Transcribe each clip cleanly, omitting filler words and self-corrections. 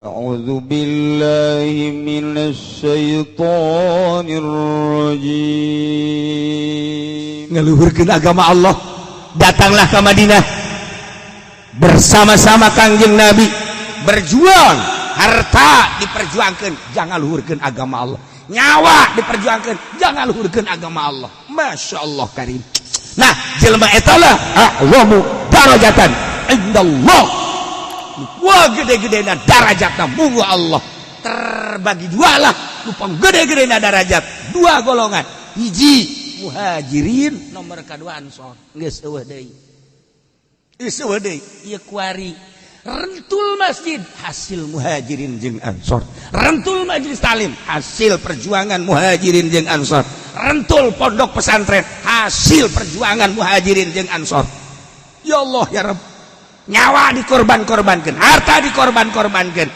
A'udzu billahi minasy syaithanir rajim. Ngaluhurkeun agama Allah, datanglah ke Madinah bersama-sama Kangjeng Nabi, berjuang, harta diperjuangkan, jangan luhurkeun agama Allah. Nyawa diperjuangkan, jangan luhurkeun agama Allah. Masya Allah karim. Nah, jelema eta lah a'zamu darajatan indallah. Wah, gede-gedena darajatna muga Allah. Terbagi dua lah, lupang gede-gedena darajat. Dua golongan, hiji muhajirin, nomor kedua ansor. Geus eueuh deui. Geus eueuh deui. Ieu kuari rentul masjid hasil muhajirin jeung ansor. Rentul majelis talim hasil perjuangan muhajirin jeung ansor. Rentul pondok pesantren hasil perjuangan muhajirin jeung ansor. Ya Allah ya Rabb, nyawa dikorban-korbankan, harta dikorban-korbankan.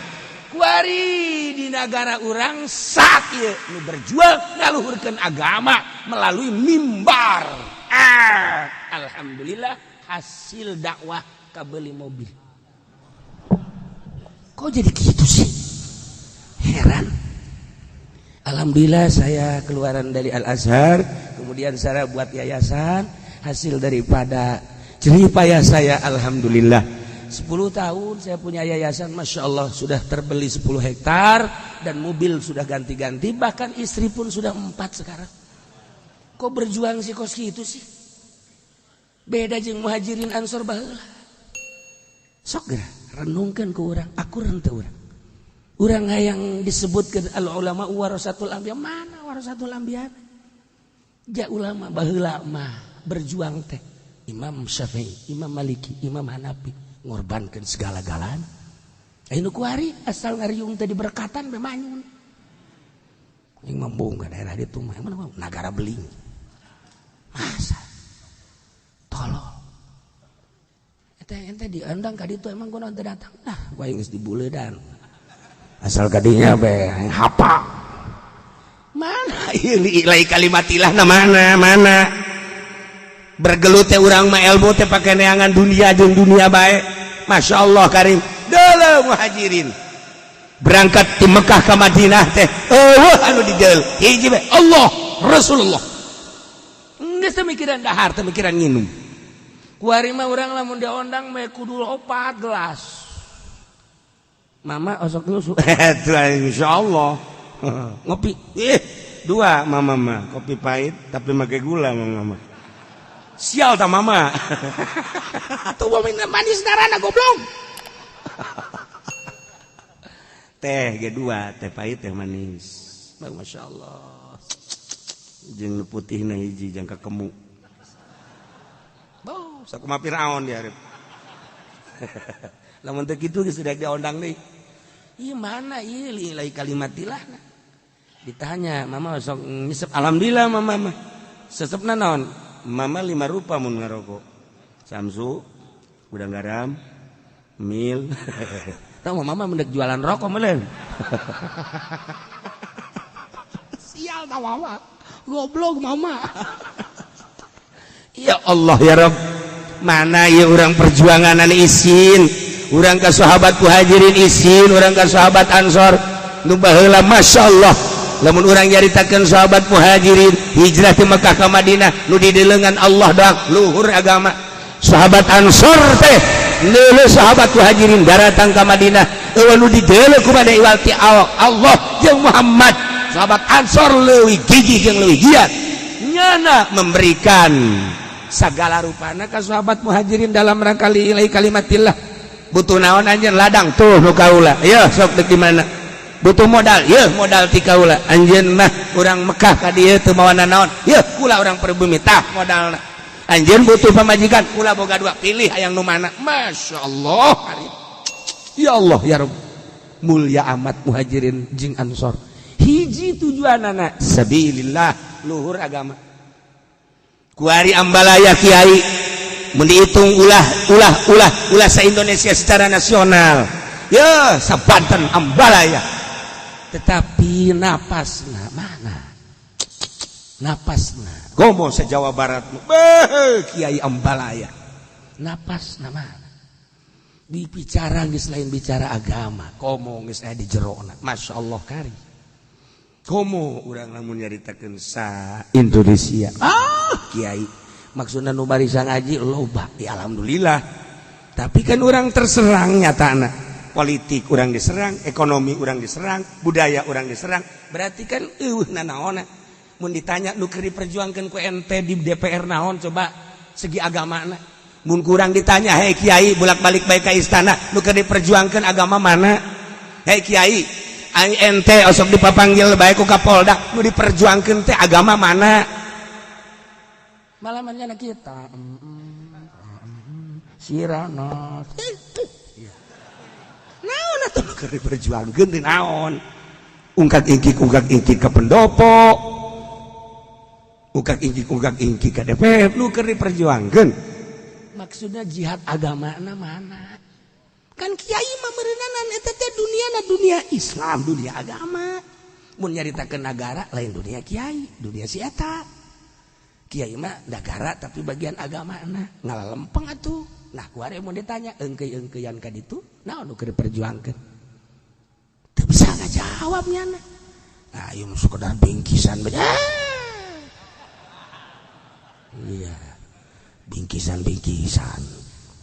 Kuari di negara orang sak ieu nu berjuang ngaluhurkeun agama melalui mimbar. Alhamdulillah hasil dakwah kabeli mobil. Kok jadi gitu sih? Heran. Alhamdulillah saya keluaran dari Al-Azhar, kemudian saya buat yayasan, hasil daripada jerih payah saya, alhamdulillah 10 tahun saya punya yayasan, Masya Allah sudah terbeli 10 hektar dan mobil sudah ganti-ganti, bahkan istri pun sudah 4 sekarang. Kok berjuang sih kos gitu sih? Beda jeung muhajirin ansor baheula. Sok geura renungkeun ku urang, aku renteu urang. Urang hayang disebutkeun al ulama warasatul anbiya, mana warasatul anbiya? Ja ulama baheula mah berjuang teh Imam Syafi'i, Imam Maliki, Imam Hanafi ngorbankan segala-galanya. Ayeuna kuari asal ngariung teh diberkatan be manyun. Yang mambung ka daerah ditu mah negara beling. Masa tolol. Ente diundang ka ditu emang kunaon teu datang. Nah, wae geus dibuleudan. Asal kadinya be hapa. Mana ieu ilai kalimatillah na mana? Bergelut teh urang mah ilmu teh pake neangan dunia jeung dunia bae. Masya Allah karim. Deuleu muhajirin berangkat di Mekah ke Madinah teh eueuh anu dideul hiji bae Allah Rasulullah. Geus teu mikiran dahar, teu mikiran nginum. Kuari mah urang lamun diondang mah kudu 4 gelas. Mama osok dulu. Insyaallah. Ngopi. 2 mama mah kopi pahit tapi make gula mama. Sial ta mama. Tuh manis darana goblok. Teh kedua, teh pahit teh manis. Masya Allah. Jeung putih na hiji jeung kakemu. Boh, sakumaha Firaun dia arep. Lamun teu kitu geus sudah diondang deui. Ieu mana ieu ilai kalimatilahna. Ditanya, mama sok nyesep. Alhamdulillah mama mah. Sesepna naon? Mama 5 rupa mun ngarokok. Samsu, udang garam, mil. Tahu mama mendek jualan rokok meuleun. Sial ta mama. Goblok mama. Ya Allah ya Rabb. Mana ieu urang perjuangan anu isin, urang ka sahabat muhajirin isin, urang ka sahabat ansor nu baheula masyaallah. Lamun urang nyaritakeun sahabat muhajirin hijrah ti Mekah ka Madinah nu dideuleungan Allah doang luhur agama. Sahabat ansor teh leuleuh sahabat muhajirin daratang ka Madinah eueuh nu dideuleuh ku bade iwal ti Allah jeung Muhammad. Sahabat ansor leuwih gigih jeung leuwih giat nyana memberikan sagala rupana ka sahabat muhajirin dalam rangka lillahi kalimatillah. Butuh naon anjeun ladang tuh nu kaula. Ieu sok deuk di mana? Butuh modal, ya modal ti kaula. Anjeun mah urang Mekah ka dieu teu mawana naon. Ya kula urang pribumi tah modalna. Anjeun butuh pamajikan, kula boga 2, pilih hayang nu mana. Masyaallah. Ya Allah ya Rabb. Mulia amat muhajirin jeung ansor. Hiji tujuanana sabilillah, luhur agama. Kuari ambalaya kiai mun dihitung ulah se-Indonesia secara nasional. Ya sabanten ambalaya. Tetapi napasna mana? Napasna gomo sa Jawa Barat kiai ambalaya. Napasna mana? Dibicara geus lain bicara agama, komo geus aya di jerona. Masyaallah kari. Komo urang lamun nyaritakeun sa Indonesia. Kiai maksudna nu barisan ngaji loba. Ya alhamdulillah. Tapi kan urang terserang nyatana. Politik urang diserang, ekonomi urang diserang, budaya urang diserang. Berarti kan nanaonna. Mun ditanya nu keur diperjuangkeun ku ente di DPR naon coba segi agamana. Mun kurang ditanya, hei kiai bolak-balik baik ke istana, nu keur diperjuangkeun agama mana? Hei kiai, ai ente osok dipapanggil bae ku Kapolda, nu diperjuangkeun teh agama mana? Malah manjana kita. Sirana. Naon atuh nu keur diperjuangkeun teh naon? Ungkak-ingkik ka pendopo. Ungkak-ingkik ka DPR, nu keur diperjuangkeun. Maksudnya jihad agama mana? Kan kiai mah meureunan eta teh dunia Islam, dunia agama. Mun nyaritakeun negara lain dunia kiai, dunia si eta. Kiai mah negara tapi bagian agamana, ngalalempeng atuh. Nah, kuare mun ditanya eungkeuy-eungkeuyan ka ditu, naon nu keur diperjuangkeun? Teu bisa ngajawabnya. Nah, ieu mah sekedar bingkisan bae. Iya. Bingkisan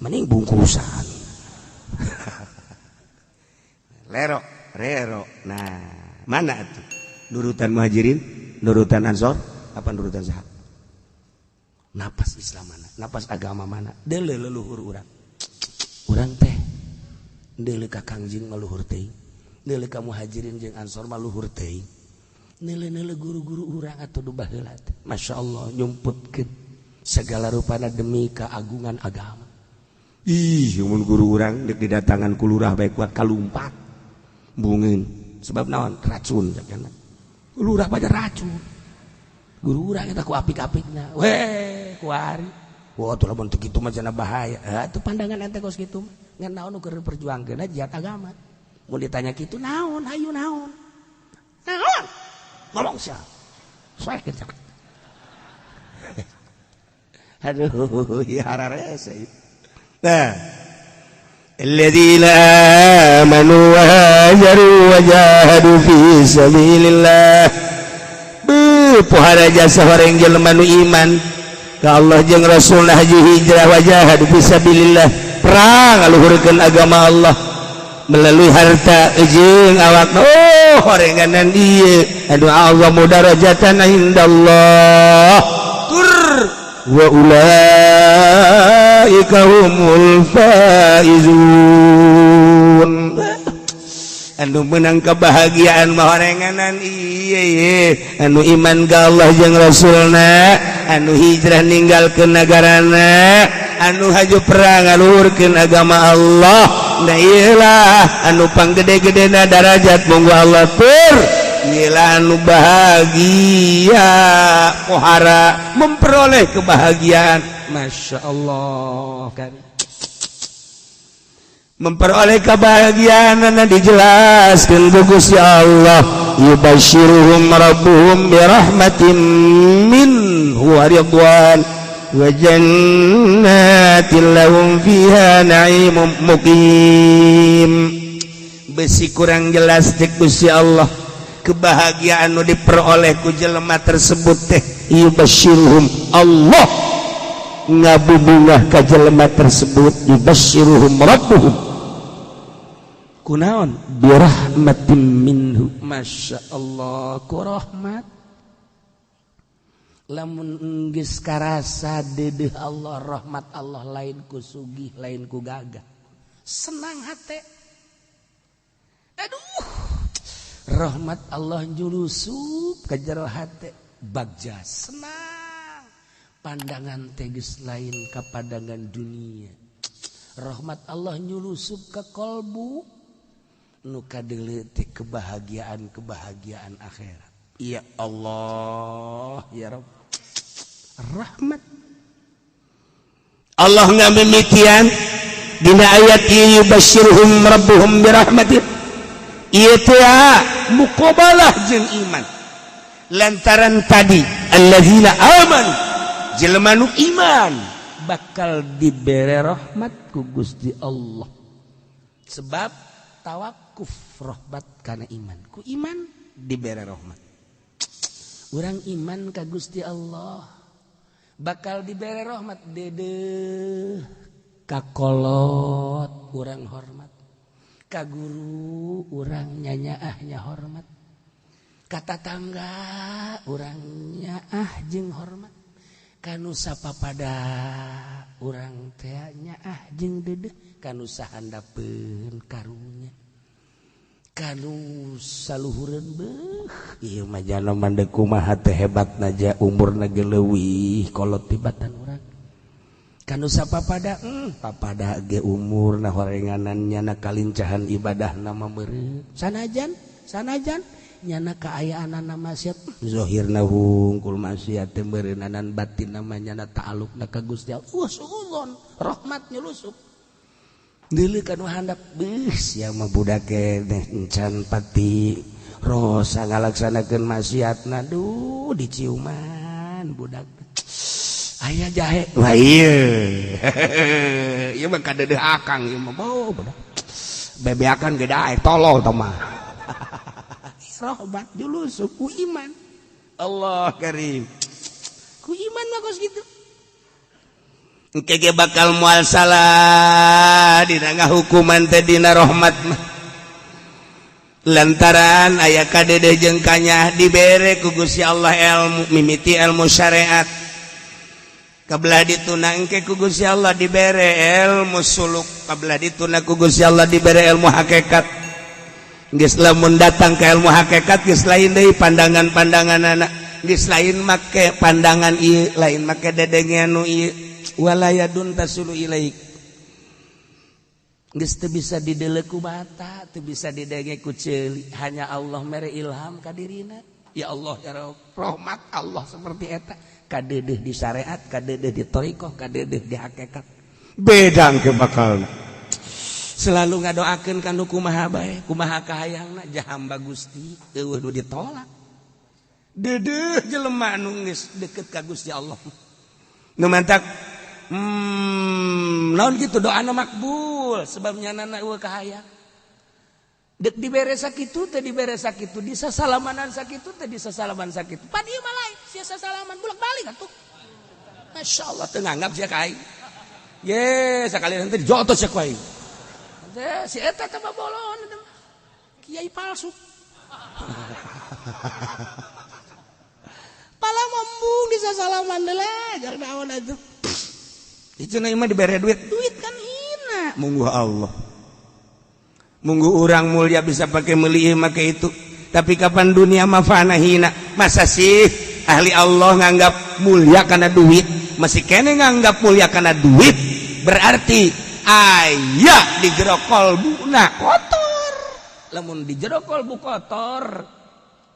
mending bungkusan. Rero. Nah, mana tuh? Nurutan Muhajirin, nurutan Ansor, apa nurutan sahabat? Napas Islam mana? Napas agama mana? Deuleu leluhur urang. Urang teh deuleu ka Kangjeng maluhur teuing. Deuleu ka Muhajirin jeung Ansor maluhur teuing. Neuleu guru-guru urang atuh nu baheula teh. Masyaallah nyumputkeun segala rupana demi keagungan agama. Mun guru urang dek didatangan ku lurah bae kuat kalumpat. Bungeun. Sebab naon? Racun sakana. Lurah pada racun. Guru urang eta ku apik-apikna. Weh, kuari. Wah, tuh lamun teu kitu mah cenah bahaya. Atuh pandangan ente kos kitu mah. Ngan naon nu keur perjuangkeun jihad agama. Mun ditanya kitu naon? Hayu naon? Naon? Ngomong sia. Soekeun cak. Aduh, ya hararese. Nah, alladzina amanu wa hajaru wa jahadu fi sabilillah. Pohara jasa horeng jelema nu iman ka Allah jeung Rasulna haji hijrah wa jahadu fi sabilillah. Perang ngaluhurkeun agama Allah melalui harta jeung awakna. Oh, horenganan ieu anu azamu darajatan indallah. Wa ulaika humul faizun. Anu menang kebahagiaan mah horenganan ieu anu iman ka Allah jeung Rasulna, anu hijrah ninggalkeun nagarana, anu haju perang ngaluhurkeun agama Allah. Nah ieulah anu panggede-gedena darajat monggo Allah tur. Inilah anu bahagia pohara memperoleh kebahagiaan. Masya Allah kan. Memperoleh kebahagiaan anu dijelaskeun ku Gusti Allah. Yubasyiruhum rabbuhum birahmatin minhu wa ridwan wa jannatin lahum fiha na'imun muqim. Besi kurang jelas teh Gusti Allah. Kebahagiaan nu diperoleh ku jelema tersebut teh yubasyiruhum Allah ngabubungah ka jelema tersebut yubasyiruhum rabbuhum kunaon birahmatin minhu. Masya Allah ku rahmat lamun geus karasa deudeuh Allah rahmat Allah lain ku sugih lain ku gagah senang hate. Aduh rahmat Allah julusup ka jero hate bagja senang pandangan teges lain ka pandangan dunia. Rahmat Allah nyulusup ka kolbu nu kadeuleu teh kebahagiaan akhirat. Ya Allah ya Rabb rahmat Allah ngamimitian dina ayat ieu yubasyiruhum rabbuhum birahmatin. Ieu teh muqabalah jeung iman. Lantaran tadi allazina amanu jelema nu iman bakal dibere rahmat ku Gusti Allah. sebab tawakuf rahmat kana iman ku iman dibere rahmat urang iman ka Gusti Allah bakal dibere rahmat dede kakolot urang hormat ka guru urang nyanyaahnya hormat kata tangga urangnya jeung hormat kanu sapapada urang teh nyaah jeung dedek kanu sahandapeun karunya kanu saluhureun beuh ieu mah jana mandeg kumaha teh hebatna ja umurna ge leuwih kolot tibatan urang kanu sapapada papada ge umurna horenganannya na kalincahan ibadahna mah meureun sanajan nyana kaayaanana maksiat zahirna hungkul maksiat teh beureunanan batin namanya na ta'alluqna ka Gusti Allah usulun rahmat nyulusup deuleu kanu handap beus ya mah budak teh encan pati rosa ngalaksanakeun maksiatna duh diciuman budak aya jahe wah ieu mah kadeudeuk akang ieu mah bau budak bebeakan ge daek tolol tah mah rahmat julusup ku iman Allah karim ku iman mah kos gitu engke ge bakal moal salah dina ngahukuman teh dina rahmat mah lantaran aya kadede jeung kanyah dibere ku Gusti Allah ilmu mimiti ilmu syariat kabelah dituna engke ku Gusti Allah dibere ilmu suluk kabelah dituna ku Gusti Allah dibere ilmu hakikat geus lamun datang ka ilmu hakikat geus lain deui pandangan-pandangan anak geus lain make pandangan ieu lain make dedengan nu ieu walayadun tasulu ilaik geus teu bisa dideleuk ku mata teu bisa didenge ku ceuli hanya Allah mere ilham ka dirina ya Allah ya Rabb rahmat Allah seperti eta kadeudeuh di syariat kadeudeuh di thariqah kadeudeuh di hakikat beda ke bakal selalu ngadoakeun kanu kumaha bae kumaha kahayangna jahamba Gusti eueuh nu ditolak deudeuh jelema anu geus deukeut ka Gusti Allah nu mantak naon kitu doana makbul sebab nyanana eueuh kahayang dek dibere sakitu teh dibere sakitu di sasalamanan sakitu teh di sasalaman sakitu pan ieu mah lain sia sasalaman bolak-balik atuh masyaallah teu nganggap sia ka aing ye sakali nanti dijotos sia ku aing si eta teh bolon kiai palsu pala mambung di sasalaman deuleh jar naon atuh itu mah dibere duit kan hina munggu Allah munggu urang mulia bisa pakai meuli make itu tapi kapan dunia mah fana hina masa sih ahli Allah nganggap mulia karena duit masih kene nganggap mulia karena duit berarti aya di jero kolbuna kotor lamun di jero kolbu kotor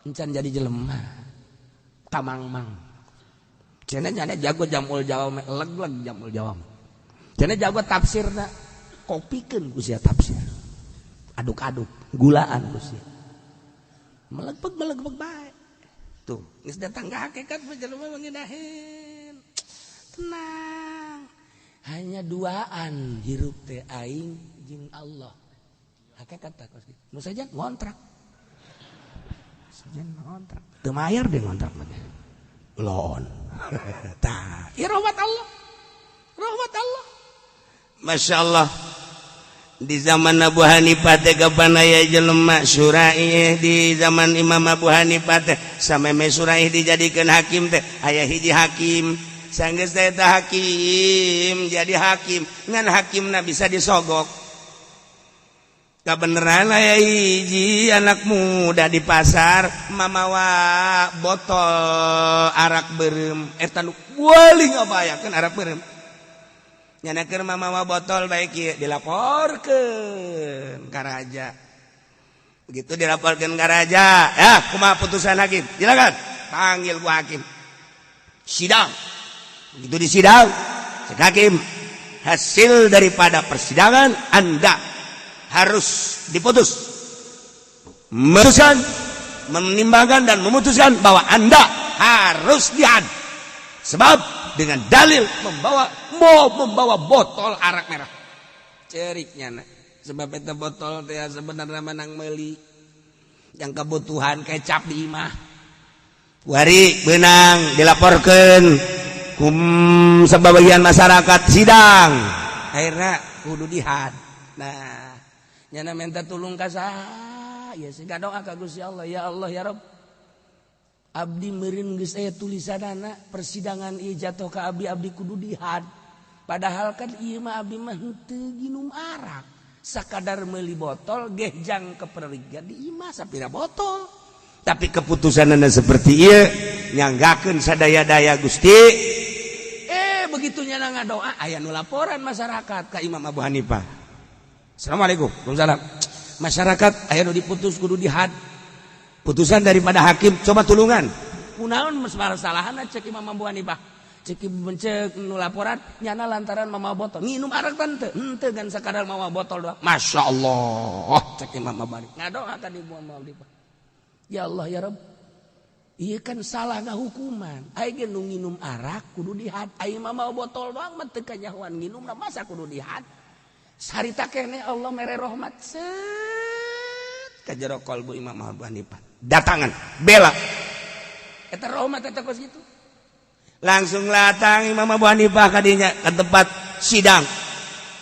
encan jadi jelema tamangmang cenah nyana jago jamul jawam leg-leg jamul jawam cenah jago tafsirna kopikeun ku sia tafsir aduk-aduk gulaan ku sia melegpeg bae tuh geus datang ka hakikat jelema mangeunaheun tenang hanya duaan hirup teh aing jeung Allah hakikat teh kos nu sajan ngontrak sajan ngontrak teu mayar deh ngontrak mah loan tah ieu rahmat Allah masyaallah di zaman Abu Hanifah teh kapan aya jelema Suraih di zaman Imam Abu Hanifah teh sameme Suraih dijadikeun hakim teh aya hiji hakim sanggeus eta hakim jadi hakim ngan hakimna bisa disogok kabeneran aya hiji anak muda di pasar mamawa botol arak beureum eta nu wali ngabayakeun arak beureum nyanakeun mamawa botol bae kieu dilaporkeun ka raja begitu dilaporkeun ka raja ya kumaha putusan hakim silakan panggil ku hakim sidang begitu di sidang cek hakim hasil daripada persidangan Anda harus diputus memutuskan menimbangkan dan memutuskan bahwa Anda harus dihad sebab dengan dalil membawa botol arak merah ceriknya sebab eta botol teh sebenarnya menang meuli yang kebutuhan kecap di imah wari benang dilaporkan sebagian masyarakat sidang akhirnya kudu dihad. Nah nyana minta tulung ka saha ya siga doa ka Gusti Allah, ya Allah ya Rabb abdi meureun geus aya tulisanana persidangan ieu jatuh ka abdi kudu dihad. Padahal kan ieu mah abdi mah henteu ginum arak, sakadar meuli botol gehjang keperligan di imah sapira botol. Tapi keputusanana seperti ieu nyanggakeun sadaya-daya Gusti. Begitu nyana ngadoa aya nu laporan masyarakat ka Imam Abu Hanifah. Assalamualaikum. Waalaikumsalam. Masyarakat aya nu diputus kudu dihad. Putusan daripada hakim coba tulungan. Kunaon masalahanna cek Imam Abu Hanifah. Cek nu laporan nyana lantaran mamawa botol. Nginum arak tante. Henteu gan sakadar mamawa botol doang. Masyaallah cek Imam Abu Hanifah. Ngadoa ka di Imam Abu Hanifah. Ya Allah ya Rabb. Iya kan salah hukuman. Aing nu nginum arak kudu dihad. Aing mah mau botol doang mah teu kanyahoan nginum masa kudu dihad. Sarita keneh Allah mere rahmat set ka jero qalbu Imam Abu Hanifah. Datangan bela. Eta rahmat eta kos kitu. Langsung latang Imam Abu Hanifah ka dinya ka tempat sidang.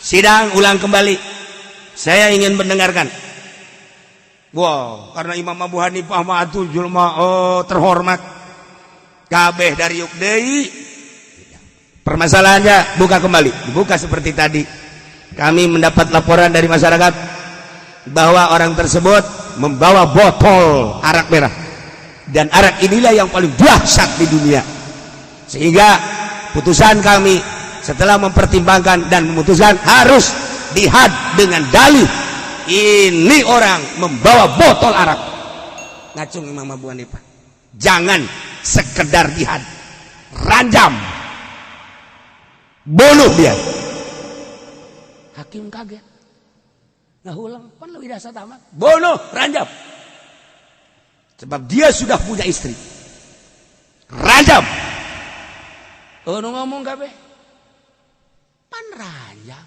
Sidang ulang kembali. Saya ingin mendengarkan. Wow, karena Imam Abu Hanifah mah atuh julma terhormat. Kabeh dari yuk deui. Permasalahannya buka kembali, dibuka seperti tadi. Kami mendapat laporan dari masyarakat bahwa orang tersebut membawa botol arak merah. Dan arak inilah yang paling dahsyat di dunia. Sehingga putusan kami setelah mempertimbangkan dan memutuskan harus dihad dengan dalil. Ini orang membawa botol arak. Ngacung Imam Abu Hanifah. Jangan sekedar dihad, ranjam, bunuh dia. Hakim kaget. Ngahulang pan leuwih dahsyat amat. Bunuh, ranjam. Sebab dia sudah punya istri. Ranjam. Nu ngomong kabeh. Pan ranjam.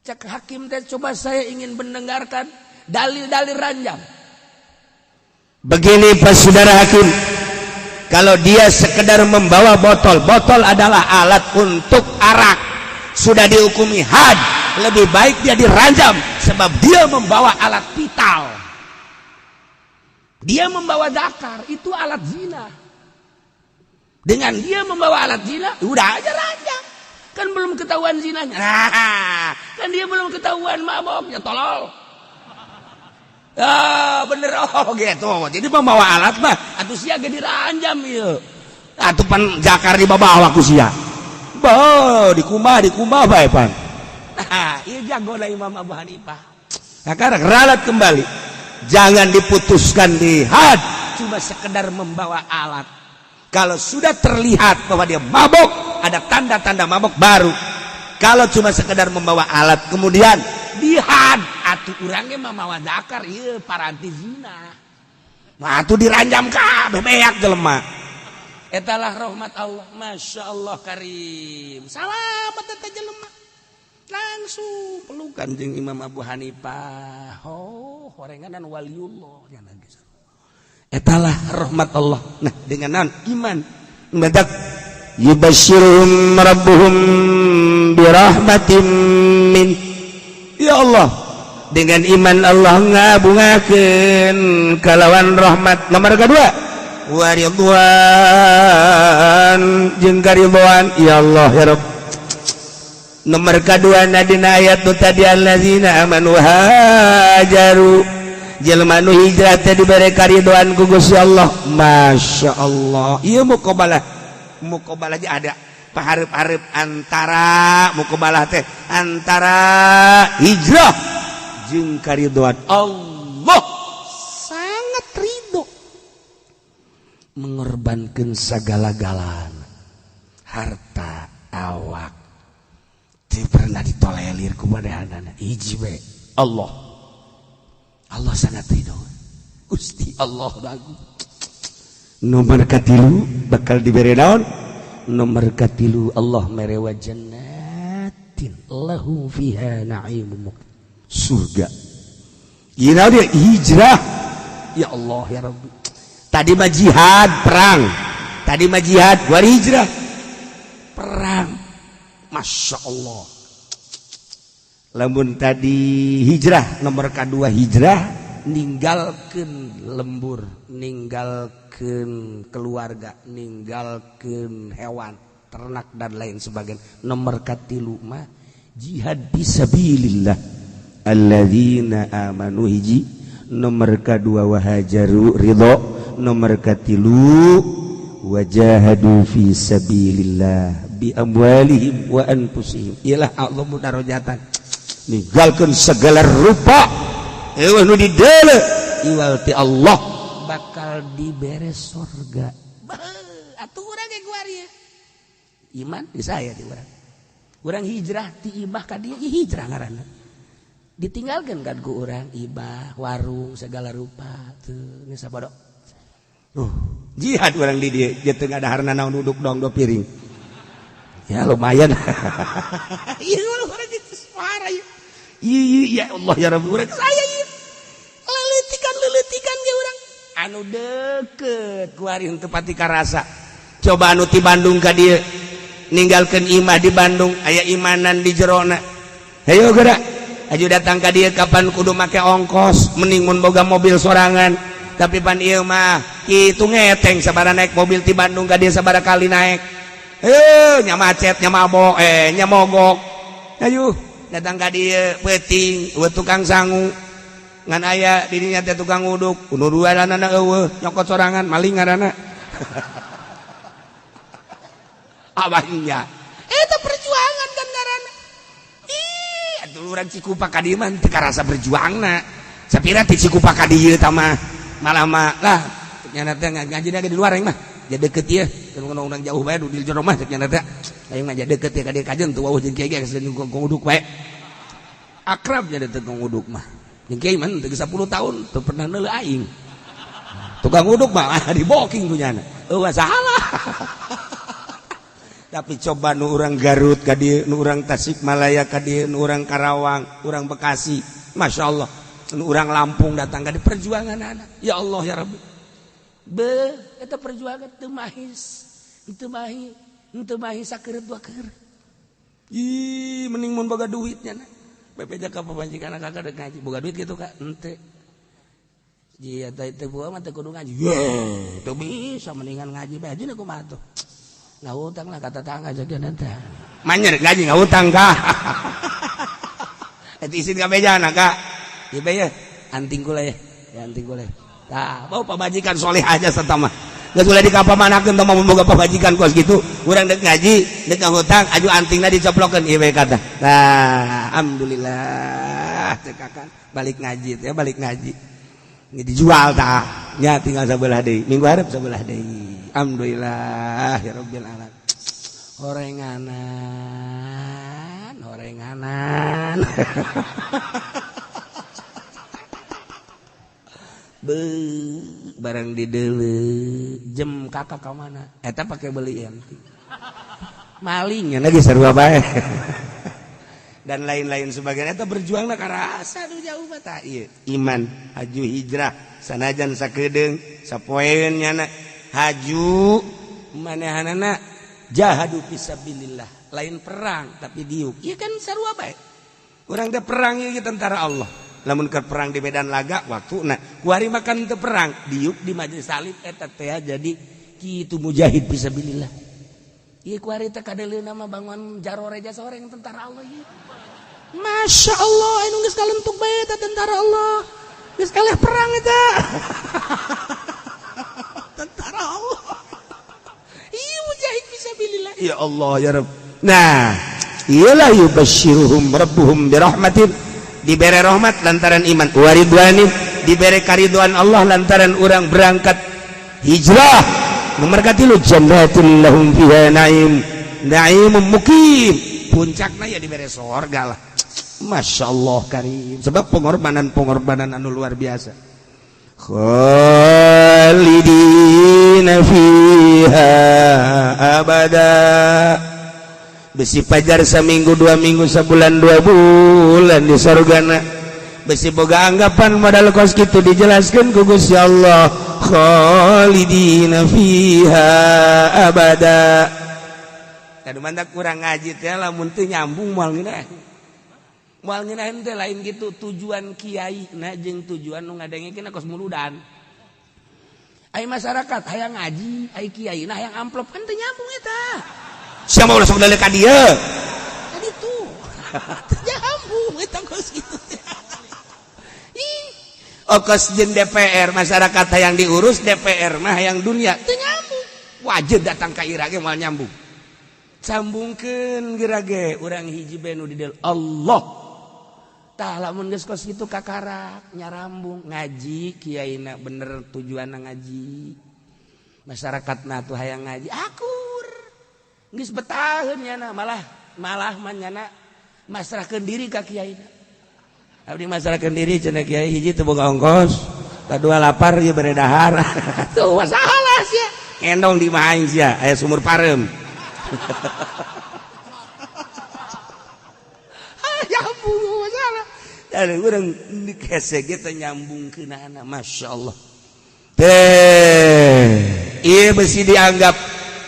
Cek hakim teh coba saya ingin mendengarkan dalil-dalil ranjam. Begini Pak Saudara Hakim, kalau dia sekedar membawa botol adalah alat untuk arak, sudah dihukumi had, lebih baik dia diranjam sebab dia membawa alat vital. Dia membawa dakar, itu alat zina. Dengan dia membawa alat zina, udah aja ranjam. Kan belum ketahuan zinanya. Kan dia belum ketahuan maboknya, tolol. Bener gitu. Jadi membawa alat mah atuh sia ge diranjam ieu. Atuh pan jakar di bawah ku sia. Dikumah bae pan. Ieu jagona Imam Abu Hanifah. Sekarang ralat kembali. Jangan diputuskan di had, cuma sekedar membawa alat. Kalau sudah terlihat bahwa dia mabok, ada tanda-tanda mabok baru. Kalau cuma sekedar membawa alat kemudian dihad, atuh urangnya mamawa dakar, iya paranti zina. Nah atuh diranjam kabeh beak jelema. Etalah rahmat Allah, masya Allah karim. Salamat eta jelema. Langsung pelukan jeung Imam Abu Hanifah. Horenganan waliullah nya geus. Etalah rahmat Allah. Nah dengan iman mendadak yubasyiruhum rabbuhum birahmatin min. Ya Allah, dengan iman Allah ngabungakeun kalawan rahmat. Nomor kedua waridwan jeung karidwan. Ya Allah ya Rabb. Nomor kedua dina ayat nu tadi allazina amanu hajaru, jelema nu hijrah teh dibere karidwan ku Gusti Allah. Masya Allah. Ieu muqabalah ge ada pahareup-hareup antara muqabalah teh antara hijrah jeung karidwan. Allah sangat ridho mengorbankan segala-galana, harta, awak teu pernah ditolerir ku badahanana. Hiji we Allah sangat ridho. Gusti Allah bagus. Nomor katilu bakal diberi naon? Nomor katilu Allah merewa jannat. jannatin lahum fiha na'imun muqim. Surga. Gila dia hijrah. Ya Allah ya Rabbi. Tadi mah jihad perang. Tadi mah jihad war hijrah. Perang. Masya Allah. Lamun tadi hijrah nomor kedua hijrah ninggalkeun lembur, ninggalkeun keluarga, ninggalkeun hewan, ternak dan lain sebagainya. Nomor katilu mah jihad fisabilillah. Alladzina amanu hiji, nomor kedua wahajaru ridho, nomor katilu wajahadu fi sabilillah bi amwalihim wa anfusihim. Ialah Allah mudarajatan. Ninggalkeun segala rupa eueuh nu dideuleu iwal ti Allah bakal dibere surga. Atuh urang ge guar ieu. Iman di saya di urang. Urang hijrah ti imah ka dieu hijrah ngaranna. Ditinggalkeun kan ku urang ibah, warung segala rupa teu geus sabodok. Jihad urang di dieu ge teu ngadaharna naon duduk dong do piring. Ya lumayan. Ieu urang itu suara ieu. Iya Allah ya Rabbi urang saya ieu. Leletikan ge urang anu deukeut ku ari henteu pati karasa. Coba anu ti Bandung ka dieu ninggalkeun imah di Bandung aya imanan di jerona. Hayo geura aju datang ka dieu kapan kudu make ongkos mending mun boga mobil sorangan. Tapi pan ieu mah kitu ngeteng sabaraha naik mobil ti Bandung ka dieu sabaraha kali naik. Nya macet nya mabok nya mogok. Ayo datang ka dieu peuting eueuh tukang sangu ngan aya di dinya teh tukang uduk unuruanana eueuh nyokot sorangan maling ngaranna. Abahnya eta perjuangan kan ngaranna. Ih atuh urang Cikupa ka dieu mah teu karasa berjuangna. Sapira ti Cikupa ka dieu tah mah malah mah lah nyana teh ngajina di luar aing mah jadi deket ieu mun urang jauh bae di jero mah nyana teh aing mah jadi deket ieu ka dieu kajen teu wauh jeung kiai geus kong uduk bae. Akrab jadi tukang uduk mah. Jeung kiai mah teu 10 tahun teu pernah neuleuh aing. Tukang uduk mah di booking ku nyana. Eueuh salah. Tapi coba nu urang Garut ka dieu, nu urang Tasikmalaya ka dieu, nu urang Karawang, urang Bekasi, masyaallah. Nu urang Lampung datang ka dieu perjuanganana. Ya Allah ya Rabbi. Eta perjuangan teu mahis. Teu mahi sakeureut dua keur. Ih, mending mun boga duit nya. Bebeja ka pabanjikan kakak dek ngaji boga duit gitu Kak ente. Ji eta teh buah mah teu kudu ngaji. Teu bisa mendingan ngaji bae aja kumaha tuh. Ngahutang lah kata tangga jagan eta. Manyer ngaji ngahutang Kak. Eta isin ka bejana Kak. Ieu bae ya anting kula ya. Ya anting kula. Tah, bau pabajikan soleh aja serta mah. Geus ulah dikapamanakeun teh mah boga pabajikan kos gitu. Urang dek ngaji, dek ngahutang, aju antingna dicoplokeun ieu bae kata. Nah, alhamdulillah teh Kakak balik ngaji teh balik ngaji. Ini dijual tah. Nya tinggal sabelah deui. Minggu hareup sabelah deui. Alhamdulillah ya rabbil alamin. Horenganan. Barang dideuleu jem Kakak ka mana eta pake beli enti malingnya lagi sarua bae dan lain-lain sebagainya eta berjuangna karasa anu jauh mah tah ieu iman haju hijrah sanajan sakedeung sapoeun nyana haju manehanana jahadu fisabilillah lain perang tapi diuk ieu kan sarua bae urang teh perang ieu tentara Allah. Lamun ke perang di medan laga waktu nah kuari makan teu perang diuk di majelis salib eta teh jadi kitu mujahid fisabilillah. Ieu kuari teh kadeleuna mah bangun jaroreja soreng tentara Allah ieu. Masya Allah anu geus kalentuk bae eta tentara Allah. Geus eleh perang eta. Tentara Allah. Ieu mujahid fisabilillah. Ya Allah ya Rabb. Nah, iyalah yubasyiruhum rabbuhum birahmatin diberi rahmat lantaran iman waridwanin diberi kariduan Allah lantaran orang berangkat hijrah nomor katilu jannatul lahum fiha na'im mukim puncakna ya diberi surga lah. Masya Allah karim sebab pengorbanan anu luar biasa. Khalidina fiha abada besi pajar seminggu 2 minggu sebulan 2 bulan di surgana besi boga anggapan modal kos kitu dijelaskeun ku Gusti Allah khalidina fiha abada. Kadu mantak kurang ngaji teh lamun teu nyambung moal ngeunaheun teh lain gitu tujuan kiai na jeung tujuan nu ngadengikeun kos muludan. Ai masyarakat hayang ngaji, ai kiai na hayang amplop kan teu nyambung eta. Sia mau langsung dalek ka dieu. Tadi tuh. Teu nyambung eta kos kitu. Okos jeung DPR masyarakat hayang diurus DPR mah hayang dunia teu nyambung. Wajib datang ka ira ge moal nyambung. Sambungkeun geura ge urang hiji bae nu di dieu Allah. Tah lamun geus kos kitu kakarak nyarambung ngaji kiaina bener tujuanna ngaji. Masyarakatna tuh hayang ngaji akur. Geus betaheun nyana malah manyana masrahkeun diri ka kiaina. Abdi masrahkeun diri cenah kiai hiji teu boga ongkos, kadua lapar ieu bere dahar. Tuh masalah sia. Endong di mah aing sia aya sumur parem. Ya ampun masalah. Ada urang dikese ge teh nyambungkeunana masyaallah. Ieu besi dianggap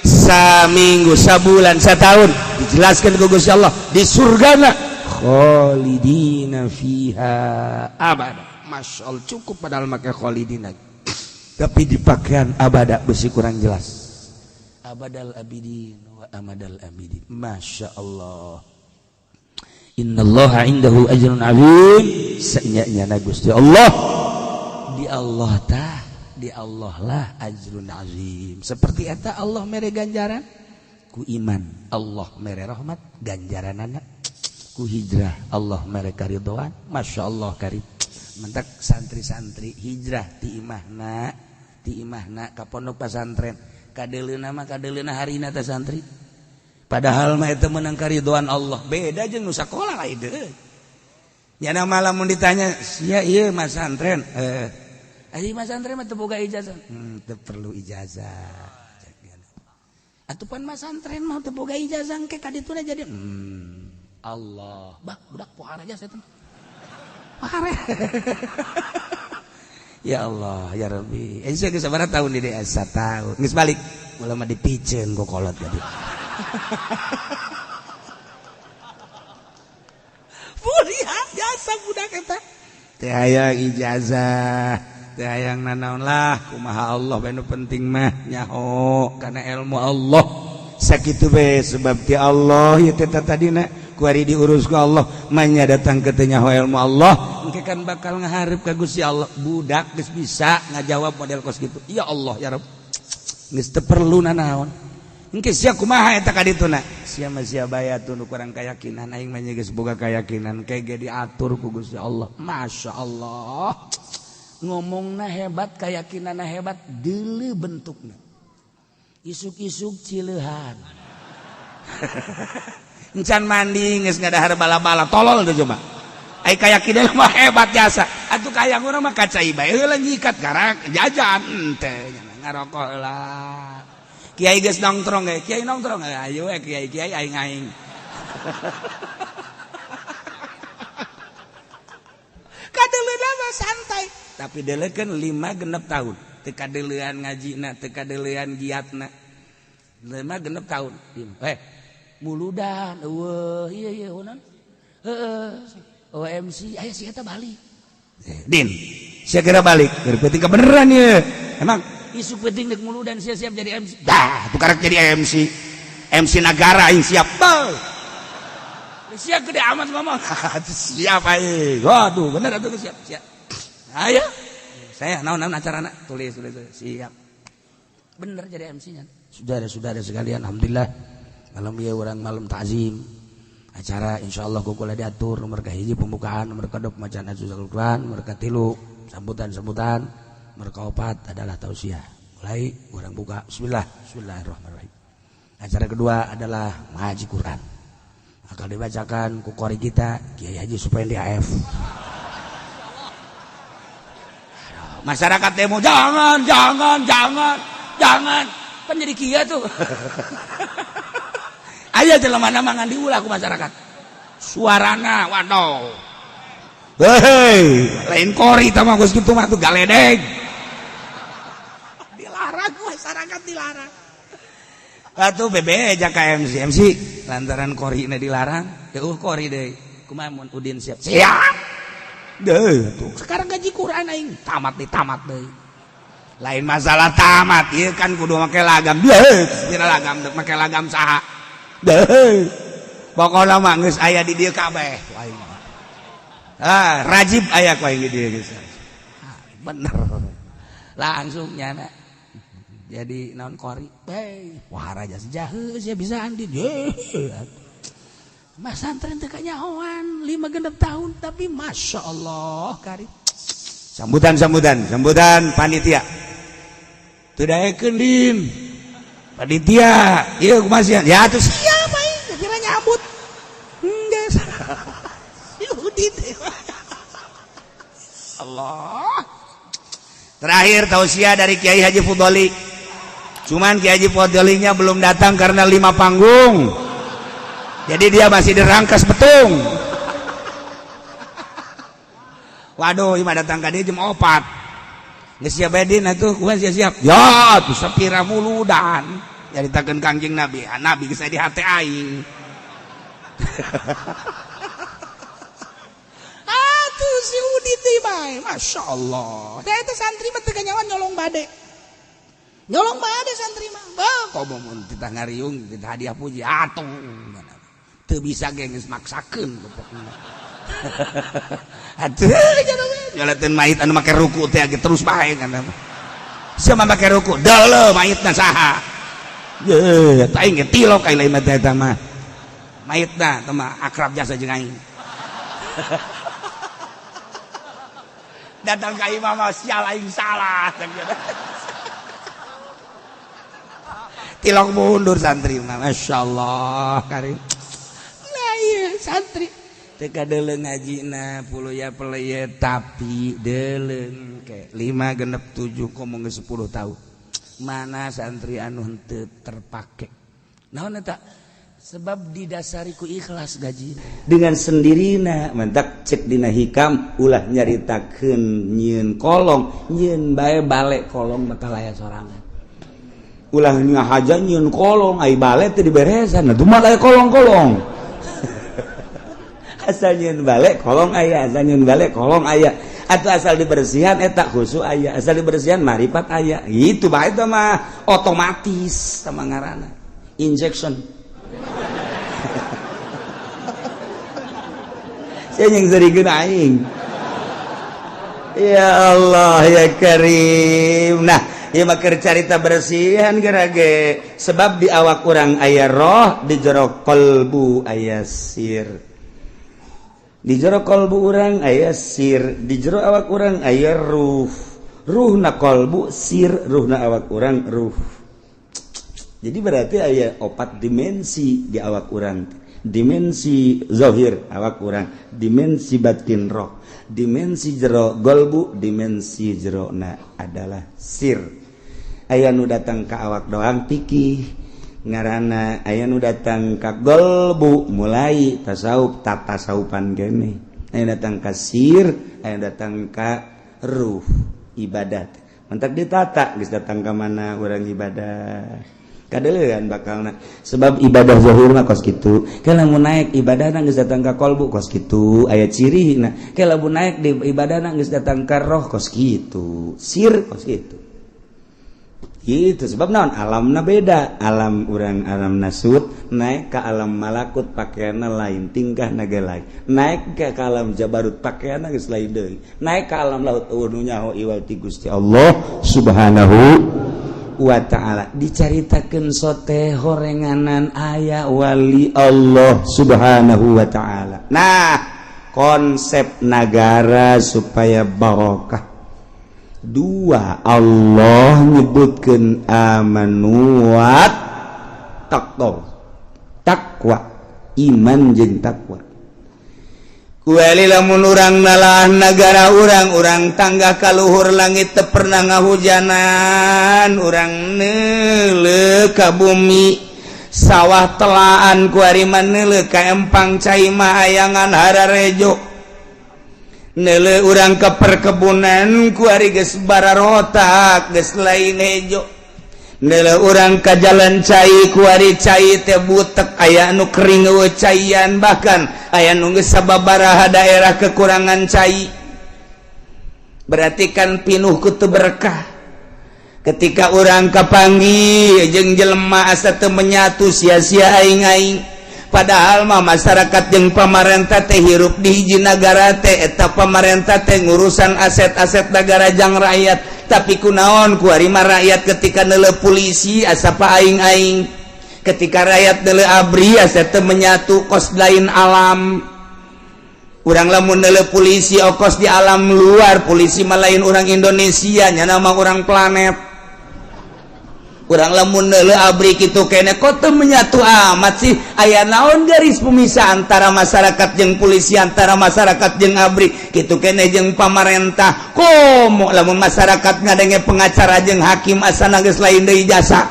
saminggu, sabulan, satahun dijelaskan ku Gusti Allah di surgana khalidina fiha abada. Masyaallah cukup padahal make khalidina. Tapi dipakaian abada besi kurang jelas. Abadal abidin wa amadal abidin. Masyaallah. Innallaha indahu ajrun azim. Sanya Gusti Allah di Allah tah di Allah lah ajrun azim. Seperti eta Allah mere ganjaran ku iman, Allah mere rahmat ganjaranana ku hijrah, Allah mere karidhoan. Masyaallah karim. Mentak santri-santri hijrah ti imahna ka pondok pesantren. Kadeleuna mah kadeleuna harina teh santri. Padahal mah eta meunang karidhoan Allah. Beda jeung nu sakola lain deui. Nyana malam mun ditanya, "Sia ieu mas santren?" Ari mas santren mah teu boga ijazah. Teu perlu ijazah. Atupan mas santren mah teu boga ijazah engke ka dituna jadi Allah. Bah, budak pohara aja saya teh. Pohara. Ya Allah, ya Rabbi. Insya Allah sabaraha tahun di dia 1 tahun. Geus balik. Ulah mah dipiceun ku kolot tadi. Mulia jasa budak eta. Teu hayang ijazah, teu hayang nanaon lah kumaha Allah bae nu penting mah nyaho kana ilmu Allah. Sakitu bae sebab ti Allah ieu teh tadina kuari diurus ku Allah manya datang ke teu nyaho ilmu Allah engke kan bakal ngaharep ka Gusti Allah. Budak geus bisa ngajawab model kos kitu. Ya Allah ya Rabb. Geus teu perlu nanaon. Engke sia kumaha eta ka dituna? Sia mah sia bayatun kurang keyakinan aing mah geus boga keyakinan kae ge diatur ku Gusti Allah. Masyaallah. Ngomongna hebat, keyakinanna hebat, deuleu bentukna. Isuk-isuk cileuhan. Encan mandi geus ngadahar bala-bala tolol teh coba. Ai keyakinan mah hebat jasa. Atuh kayang urang mah kacai bae heula nyikat karak jajan teh ngarokok lah. Kiai geus nongkrong ge, kiai nongkrong ayo we kiai aing-aing. Kadeleuna mah santai, tapi delekeun 5 tahun. Teu kadeleuan ngajina, teu kadeleuan giatna. 5 tahun. Muludan eueuh ieu onan. OMC aya si eta balik. Din, sia kira balik. Berarti kebenaran ieu. Emang isu penting dek muludan siap jadi MC. Dah, tukarak jadi MC. MC negara aing siap. Siap gede amat ngomong. Siap aing. Waduh, bener atuh siap. Ayo. Saya naon acarana tulis. Siap. Bener jadi MC-nya. Saudara-saudara sekalian, alhamdulillah malam ieu urang malam takzim. Acara insyaallah kukula diatur nomor kahiji pembukaan, nomor kedua pembacaan Al-Qur'an, nomor katilu sambutan-sambutan, nomor kaopat adalah tausiah. Mulai urang buka bismillahirrahmanirrahim. Acara kedua adalah ngaji Quran. Akan dibacakan ku qori kita Kiai Haji Supendi AF. Masyarakat demo jangan. Kan jadi kia tuh. aya jelema mangan diulah ku masyarakat suarana waduh hei lain kori tama geus kitu mah tuh galedeg dilarang masyarakat dilarang atuh bebe aja ka MC lantaran korina dilarang kori deui kumaha mun Udin siap deuh tuh sekarang gaji Quran aing tamat deui lain masalah tamat ieu kan kudu make lagam deuh dina lagam deuk make lagam saha deuh pokona mah geus aya di dieu kabeh rajib aya ku aing di dieu geus bener langsung nyana jadi naon kori wah raja sejaheus ya bisa andi Mas santren teh kanyahoan 5 genep tahun tapi masya Allah kari sambutan panitia teu daekeun din panitia ieu kumasian ya atuh siap aing kira nyambut geus Udin Allah terakhir tausiah dari Kiai Haji Fudoli cuman Kiai Haji Fudolinya belum datang karena 5 panggung jadi dia masih dirangkas betung waduh ima datang ka dieu jam 4 geus siap bedin atuh kumaha siap ya tuh sapira muludan nyaritakeun Kangjeng Nabi Nabi geus di hate aing atuh si Udin teh bae masyaallah da eta santri mah teu kanyawan nyolong bade santri mah komo mun titah ngariung titah hadiah puji atuh teu bisa ge geus maksakeun pokokna atuh nyolateun mait anu make ruku teh ge terus bae kana sia mah make ruku deuleu maitna saha ye eta aing ge tilok ai lain teh eta mah maitna teh mah akrab jasa jeung aing datang ka imam sial aing salah tilok mundur santri mah masyaallah karim santri teka deleng ngajina puluya peleye tapi deleng ke 5 genep 7 ngomong ke 10 tahun mana santri anu henteu terpake naon eta sebab didasari ku ikhlas gaji dengan sendirina mentak cek dina hikam ulah nyaritakeun nyieun kolong nyieun bae bale kolong bakal aya sorangan ulah ngahaja nyieun kolong ai bale teh diberesan atuh mah aya kolong-kolong asal nyieun balik kolong aya asal nyieun balik kolong aya atau asal dibersihan eta khusyuk aya asal dibersihan marifat aya itu bae eta mah otomatis sama ngaranna injection saya yang serikeun aing ya Allah ya Karim nah ieu mah keur carita bersihan gerage sebab di awak urang aya roh di jero qalbu aya sir di jero kolbu urang aya sir di jero awak urang aya ruhna kolbu sir ruhna awak urang ruh jadi berarti aya 4 dimensi di awak urang dimensi zahir awak urang dimensi batin roh dimensi jero kolbu dimensi jerona adalah sir aya nu datang ka awak doang pikih ngaranna aya nu datang ka golbu mulai tasawuf tasawufan gene aya datang ka sir aya datang ka ruh ibadat mentak ditata geus datang ka mana urang ibadah kadeulean bakalna sebab ibadah zahir mah kos kitu kalau mun naik ibadahna geus datang ka qalbu kos kitu aya cirina kalau mun naik di ibadahna geus datang ka roh kos kitu sir kos kitu itu sebab naon alamna beda alam urang alam nasut naik ke alam malakut pakaianna lain tingkah naga lain naik ke alam jabarut pakaianna geus lain deui naik ke alam laut nu nyaho iwal ti Gusti Allah subhanahu wa ta'ala dicaritakeun sote horenganan aya wali Allah subhanahu wa ta'ala nah konsep negara supaya barokah 2 Allah nyebutkeun amanu wa takwa iman jeung takwa kuali lamun urang nalah negara urang tangga kaluhur langit teu pernah ngahujanan urang neuleuh ka bumi sawah telaan ku ari manele ka empang cai mah ayangan hararejo neule urang ke perkebunan ku ari geus bararotak geus lain hejo neule urang ka jalan cai ku ari cai teh butek aya anu kering eueuh caian bahkan aya nu geus sababaraha daerah kekurangan cai berarti kan pinuh ku teu berkah. Ketika orang kapanggi jeung jelema asa teu menyatu sia-sia aing-aing padahal mah masyarakat jeung pamarentah teh hirup di hiji nagara teh eta pamarentah teh ngurusan aset-aset nagara jang rakyat tapi kunaon ku ari mah rakyat ketika neuleuh polisi asa pa aing-aing ketika rakyat neuleuh abri asa teu menyatu kos lain alam urang lamun neuleuh polisi okos di alam luar polisi mah lain urang Indonesia nya nama urang planet. Urang lamun neuleuh abri kitu kene kok teu menyatu amat sih aya naon garis pemisah antara masyarakat jeung polisi antara masyarakat jeung abri kitu kene jeung pamarentah komo lamun masyarakat ngadenge pengacara jeung hakim asana geus lain deui jasa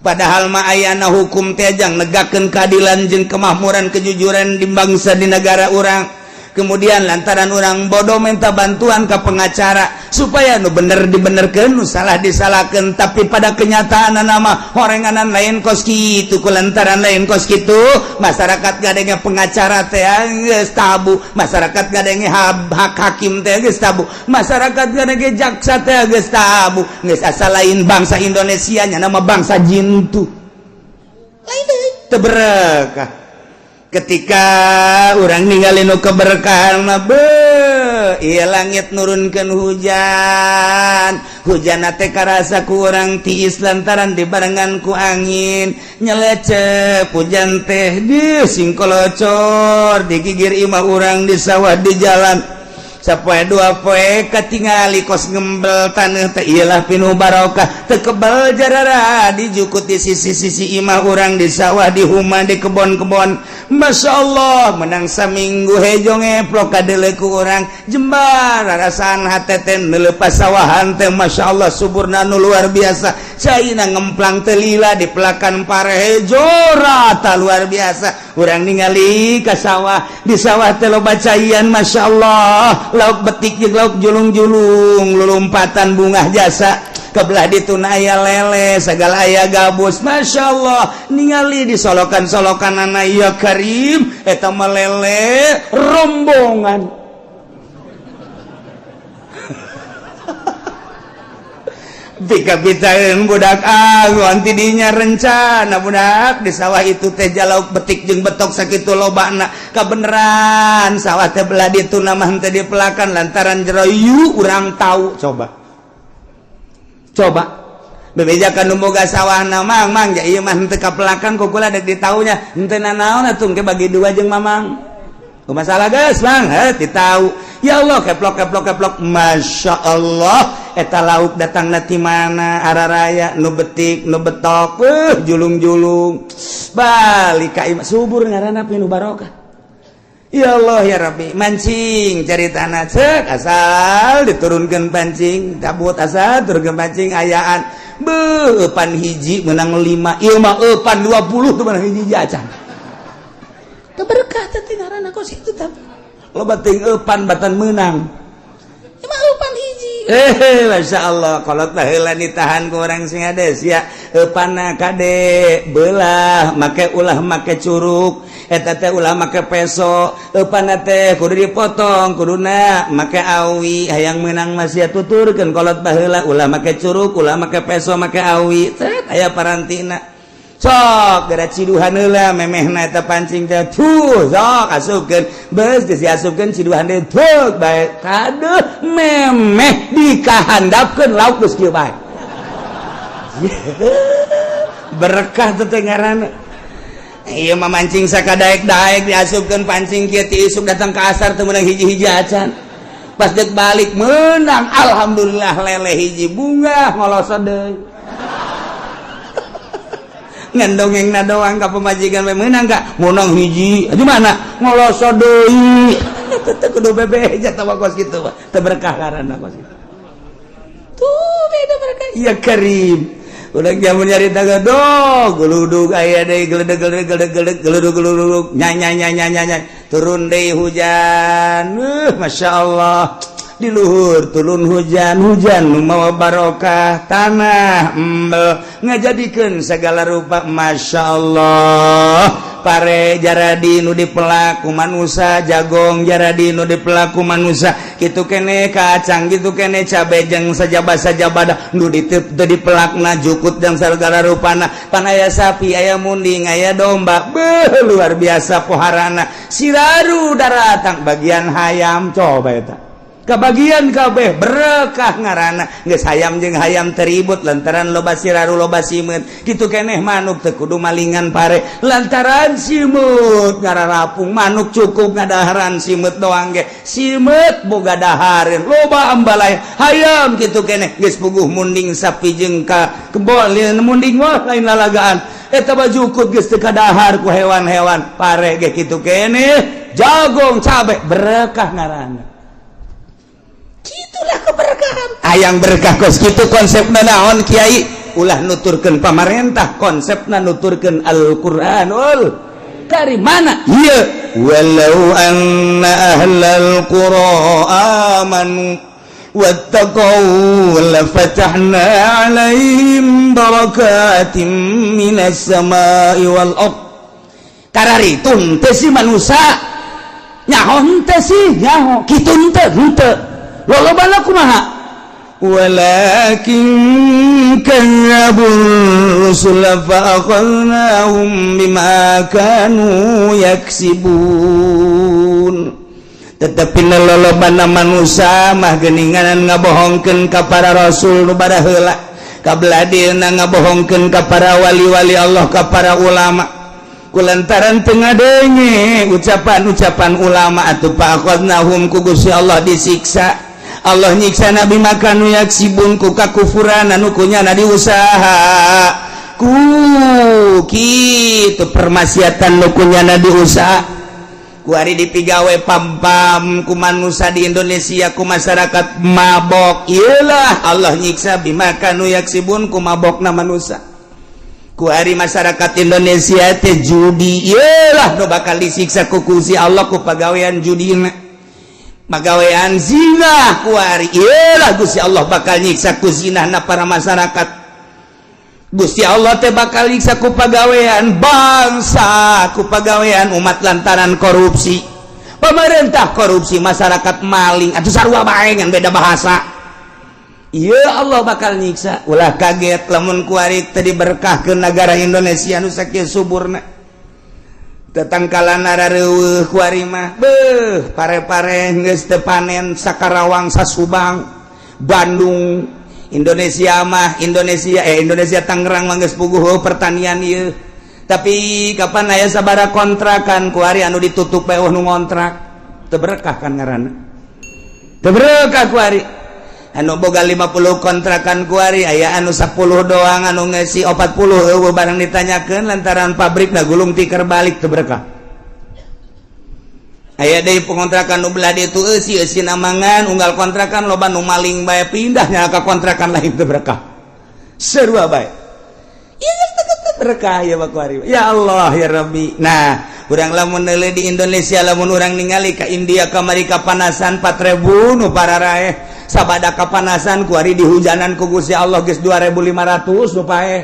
padahal mah ayana hukum teh jang negakeun keadilan jeung kemakmuran kejujuran di bangsa di negara urang kemudian lantaran orang bodoh minta bantuan ke pengacara supaya nu bener dibenerkeun nu salah disalahkeun tapi pada kenyataan nama horenganan lain kos kitu kulantaran lain kos kitu masyarakat gadenge pengacara teh geus tabu masyarakat gadenge hak hakim teh geus tabu masyarakat gadenge jaksa teh geus tabu geus asa lain bangsa Indonesia nya nama bangsa jin tu lain deui teu berkah. Ketika orang ninggalin keberkahan mah ieu langit nurunkeun hujan teh karasa ku urang tiis lantaran dibarengan ku angin nyelecep hujan teh di singkolocor digigir imah urang di sawah di jalan sapoe dua poe katingali kos ngembel taneuh teh iyalah pinuh barokah teu kebal jarara dijukut di sisi-sisi imah urang di sawah di huma di kebon-kebon Masya Allah menang saminggu hejo ngeplok kadeuleu ku urang jembar rarasaan hate teh neuleuh pasawahan teh Masya Allah suburna nu luar biasa caina ngemplang teh lila di pelakan pare hejo rata luar biasa urang ningali ka sawah di sawah teh loba caian Masya Allah lauk betik jeung lauk julung-julung lulumpatan bunga jasa kebelah ditu aya lele segala aya gabus Masya Allah ningali di solokan-solokan anak ya Karim eta mah lele rombongan pika-pitaeun budak anti dinya rencana budak di sawah itu teh jalauk betik jeung betok sakitu lobana kabeneran sawah teh belah ditu namah teh dipelakan lantaran jero urang tahu coba bebejakan nu boga sawahna mang ja ieu mah teu kapelakan kukula dek ditaunya henteu nanaon atuh ke bagi dua jeung mamang masalah geus mang ditau ya Allah keplok Masya Allah eta lauk datangna ti mana araraya nu betik nu betok julung-julung balik ka imah subur ngaranna pinuh barokah ya Allah ya Rabbi mancing cari tanah cek asal diturunkan pancing tabut asal turunkan pancing ayaan eupan hiji menang 5 ieu mah eupan 20 tuh menang hiji jajan teu berkah teh ngaranna kos kitu tah loba teuing eupan batan meunang ieu mah eupan hiji Masya Allah kolot baheula ditahan ku urang sing ades ya eupanna kade belah make ulah make curug eta teh ulah make peso eupanna teh kudu dipotong kuduna make awi hayang meunang masih tuturkeun kolot baheula ulah make curug ulah make peso make awi teh aya parantina sok gara ciduhan heula memehna eta pancing teh tuh sok asupkeun beus geus diasupkeun ciduhan teh tuh bae kaduh memeh dikahandapkeun lauk geus kieu bae berkah teh ngaranna ieu mah mancing sakadaek-daek diasupkeun pancing kieu ti isuk datang ka asar teu meunang hiji-hiji acan pas dek balik meunang alhamdulillah lele hiji bunga ngolosot deui ngendongengna doang ka pemajikan we meunang ka munang hiji di mana ngoloso deui teu kudu bebe jata kos kitu teu berkah karana kos kitu tuh beda berkah ya Karim Udah jamu nyarita gadog, geludug aya deui geledeg nya turun deui hujan. Masya Allah. Di luhur turun hujan membawa barokah tanah embel ngajadikeun segala rupa. Masya Allah. Pare jaradi nu dipelaku manusia, jagong jaradi nu dipelaku manusia, kitu kene kacang, kitu kene cabe jeung sajabah nu dipelakna jukut dan segala rupana. Pan aya sapi, aya munding, aya domba, beuh luar biasa poharana. Siraru daratang bagian hayam coba eta. Kabagian kabeh berkah ngaranna geus hayam jeung hayam teribut lantaran loba siraru loba simeut. Kitu keneh manuk teu kudu malingan pare lantaran simeut ngararapung. Manuk cukup ngadaharan, simeut doang ge simeut boga dahareun loba ambalaya. Hayam kitu keneh geus puguh munding sapi jeung ka kebol munding mah lain lalagaan. Eta bajukut geus teu kadahar ku hewan-hewan pare ge kitu keneh jagong cabe berkah ngaranna. Itulah keberkahan. Ayang berkah kos gitu konsepna naon kiai? Ulah nuturkeun pamarentah, konsepna nuturkeun Al-Qur'anul Karim. Mana? Ieu walau anna ahlal qura amanu wattaqau lafatahna 'alaihim barakatim minas samai wal ard. Kararitun teh si manusia nyaho teh si nyaho kitu henteu walobana kumaha walakin kadzdzabur rusul fa akhadnahum bima kanu yaksibun. Tetapi lolobana manusia mah geuningan ngabohongkeun ka para rasul nu bada heula, kabladina ngabohongkeun ka para wali-wali Allah, ka para ulama. Kulantaran tengadenge ucapan-ucapan ulama atuh fa akhadnahum ku Gusti Allah disiksa. Allah nyiksa nabi makanu yaksibun ku kakufuran anu kunyana diusaha ku kitu permaksiatan nu kunyana diusaha ku ari dipigawe pam-pam ku manusia di Indonesia ku masyarakat mabok. Iyalah Allah nyiksa bimakanu yaksibun ku mabokna manusia. Ku ari masyarakat Indonesia teh judi, iyalah nu bakal disiksa ku Gusti Allah ku pagawean judina. Pagawean zina kuari, iyalah Gusti Allah bakal nyiksa ku zinahna para masyarakat. Gusti Allah teh bakal nyiksa ku pagawean bangsa, ku pagawean umat lantaran korupsi. Pemerintah korupsi, masyarakat maling, atuh sarua bae ngan beda bahasa. Iya Allah bakal nyiksa. Ulah kaget lamun kuari teh diberkahkeun negara Indonesia nu sakieu suburna. Tetangkalan arareueuh kuari mah beuh pare-pare geus teu panen sakarawang sasubang Bandung Indonesia Tangerang mah geus puguh pertanian ieu. Tapi kapan aya sabaraha kontrakan kuari anu ditutup bae nu ngontrak teu berkah kan ngaranna. Teu berkah kuari anu boga 50 kontrakan kuari aya anu 10 doang anu ngeusi 40 eueuh barang ditanyakeun lantaran pabrikna gulung tikar balik teu berkah. Aya deui pengontrakan nu belah ditu eusi namangan unggal kontrakan loba nu maling bae pindah nya ka kontrakan lain teu berkah. Sarua bae. Ieu teu berkah ya kuari. Ya Allah ya Rabbi. Nah, urang lamun neuleuh di Indonesia lamun urang ningali ka India kamari kapanasan 4.000 nu pararaeh. Sabada kapanasan kuari dihujanan ku Gusti Allah geus 2.500 supaya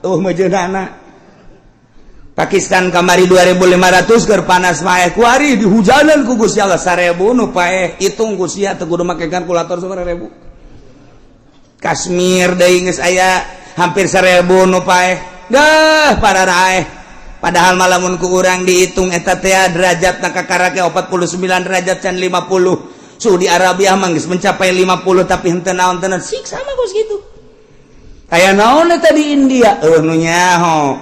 mejeunana. Pakistan kamari 2.500 keur panas mae kuari dihujanan ku Gusti Allah 1.000 nu paeh hitung Gusti teu kudu make kalkulator 1.000. Kashmir deui geus aya hampir 1.000 nu paeh. Dah pararaeh. Padahal malamun ku urang dihitung eta teh derajatna kakarake 49 derajat can 50. Saudi Arabia mah geus mencapai 50 tapi henteu naon tenan siksa mah geus kitu. Aya naon eta di India? Nu nyaho.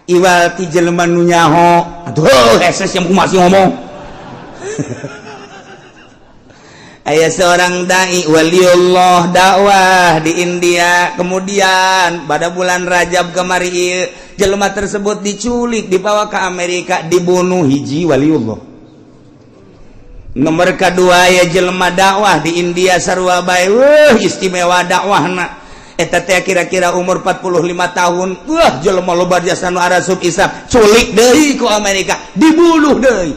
Iwal ti jelema nu nyaho. Atuh eses yang masih ngomong. Aya seorang dai waliullah dakwah di India, kemudian pada bulan Rajab kemari jelema tersebut diculik, dibawa ke Amerika, dibunuh hiji waliullah. Nomor kedua ya jelema dakwah di India sarua bae istimewa dakwahna. eta teh kira-kira umur 45 tahun wah jelema loba jasa nu arasub isap culik deui ku Amerika dibunuh deui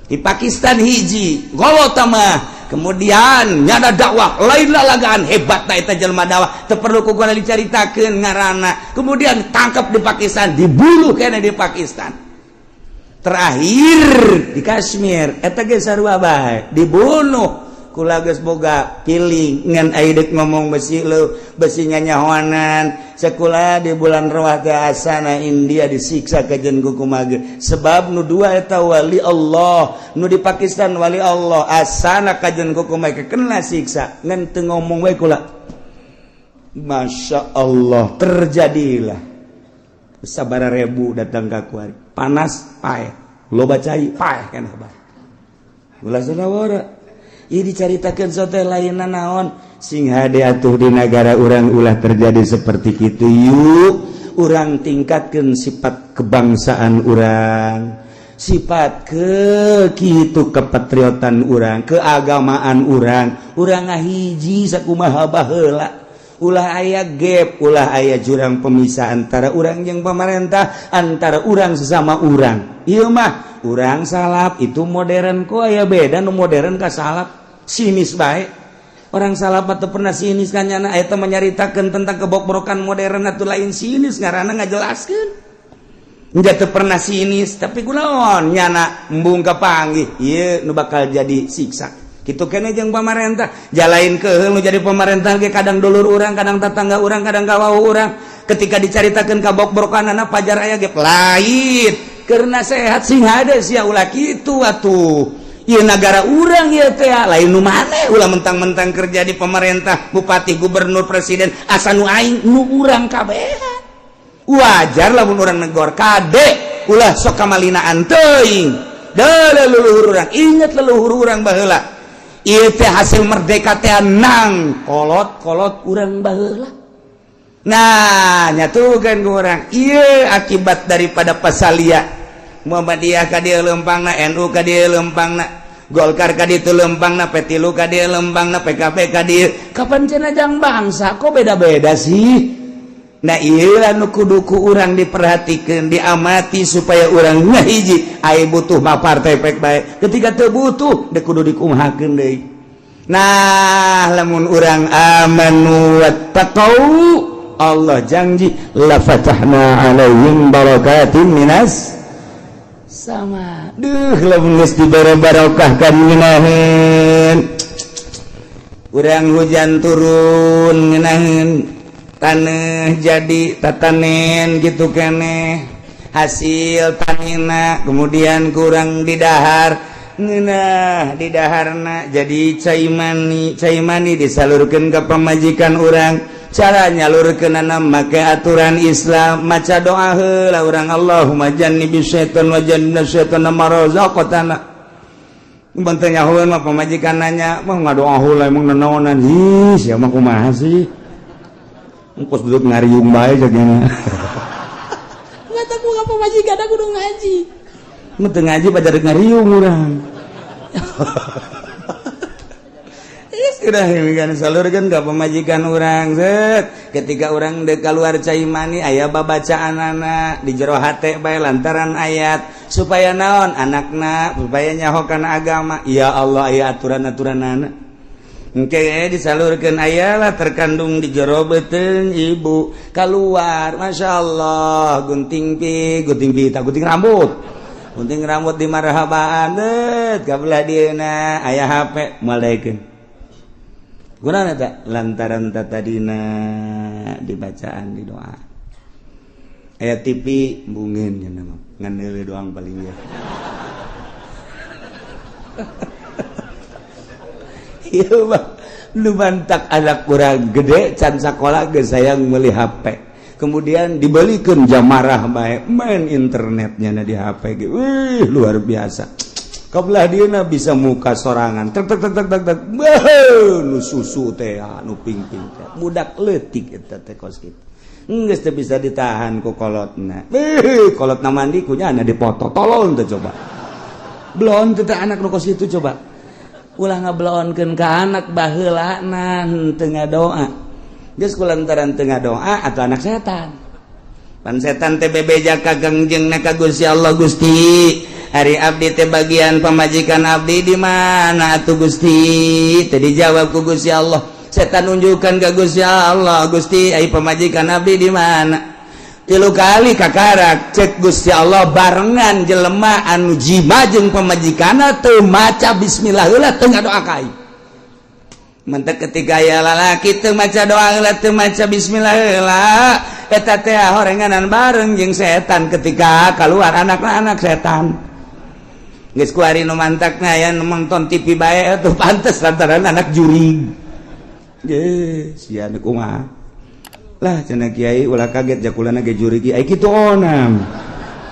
di Pakistan hiji golota mah kemudian nyada dakwah lain lalagaan hebatna eta jelema dakwah teu perlu ku dicaritakeun ngaranna kemudian tangkap di Pakistan dibunuh keneh di Pakistan terakhir di Kashmir eta ge sarua bae dibunuh kula geus boga piling ngan aidek ngomong besi nyanyahoanan sakula di bulan Rawah teh asana India disiksa kajen ku kumaha sebab nu dua eta wali Allah nu di Pakistan wali Allah asana kajen ku kumaha kena siksa ngan teu ngomong we kula Masya Allah terjadilah sabaraha ribu datang ka kuari panas paeh loba cai paeh kana bae ulah saudara ieu dicaritakeun sote lainna naon sing hade atuh di negara urang ulah terjadi seperti kitu yuk urang tingkatkeun sifat kebangsaan urang sifat kitu kepatriotan urang keagamaan urang ngahiji sakumaha baheula ulah aya gap ulah aya jurang pemisah antara urang jeung pemerintah antara urang sesama urang ieu mah urang salap itu modern kok aya beda nu modern ka salap sinis baik orang salap atau pernah sinis kan nyana eta menyaritakeun tentang kebobrokan modern atuh lain sinis ngaranna ngajelaskeun nya teu pernah sinis tapi kunaon nyana embung kapanggih ieu nu bakal jadi siksa kitu keneh jeung pamarentah jalain keheul nu jadi pamarentah ge kadang dulur urang kadang tetangga urang kadang kawau urang ketika dicaritakeun kabobrokanana pajar aya ge lain karena sehat sing hade sia ulah kitu atuh ieu negara urang ieu teh lain nu maneh ulah mentang-mentang kerja di pemerintah bupati gubernur presiden asa nu aing nu urang kabehan wajar lamun urang negor kade ulah sok kamalinaan teuing da leluhur urang inget leluhur urang baheula ieu teh hasil merdeka teh nang kolot urang baheula nah nyatukeun ku urang ieu akibat daripada pasalia Muhammadiyah ka dieu lempangna NU ka dieu lempangna Golkar ka dieu lempangna P3 ka dieu lempangna PKB ka dieu kapan cenah jang bangsa kok beda-beda sih nah ieu anu kudu ku urang diperhatikeun diamati supaya urang ngahiji aya butuh mah partai pek bae ketika teu butuh teu kudu dikumahakeun deui nah lamun urang amanu wattaqau Allah janji la fatahna alaihim barakatin minas sama lamun geus dibere barokahkan ngeunaheun urang hujan turun ngeunaheun taneuh jadi tatanen gitu keneh hasil tanina kemudian kurang didahar ngeunah di daharna jadi cai mani disalurkeun ka pamajikan urang cara nyalurkeunana make aturan Islam maca doa heula urang Allahumma jannibis syaitan wa jannibnas syaitana ma razaqtana mun teu nyahoeun mah pamajikan nanya mah ngadoa heula emang nanaonan ih sia mah kumaha sih engkos duduk ngariung bae jagana ngata ku ka pamajikan aku kudu ngaji mun teu ngaji pajarek ngariung urang sudah demikian salurkeun ka pamajikan urang set ketika urang deuk kaluar cai mani aya babacaanana di jero hate bae lantaran ayat supaya naon anakna supaya nyaho kana agama ya Allah aya aturan-aturanana engke disalurkeun aya lah terkandung di jero beuteung ibu kaluar masyaallah gunting rambut di marhabaan deut kabelah dieuna aya HP malaikeun guna tak lantaran tadina dibacaan di doa ayat TV bungen ya nama ngan doang paling ya iya bang lu bantak anak kurang gede can sakola geus sayang meuli HP kemudian dibelikan jamarah baik main internetnya na di HP ge wih luar biasa kabelah dieuna bisa muka sorangan tek nu susu teh nu ping-ping teh budak leutik eta teh kos kitu geus teu bisa ditahan ku kolotna kolotna mandi kunyana dipoto tolong teh coba belon teh anak nu kos kitu coba ulah ngabelonkeun ka anak baheulana teu ngadoa geus kulantaran teu ngadoa atau anak setan. Pan setan teh bebeja ka gangjengna ka Gusti Allah, Gusti hari abdi teh bagian pamajikan abdi di mana atuh Gusti? Teh dijawab ku Gusti Allah. Setan nunjukkan ke Gusti Allah, Gusti ai pamajikan abdi di mana? 3 kali kakarak cek Gusti Allah barengan jelema anu jima jeung pamajikanna teu maca bismillah heula teu ngadoa ka aing. Mentek ketika aya lalaki teu maca doa heula teu maca bismillah heula eta teh horenganan bareng jeung setan ketika keluar anak-anak setan. Geus ku ari nu mantakna aya nu nonton TV bae atuh pantes lantaran anak juring. Ge sia nu kumaha? Lah cenah kiai ulah kaget jakulana ge juri kiai kitu onam.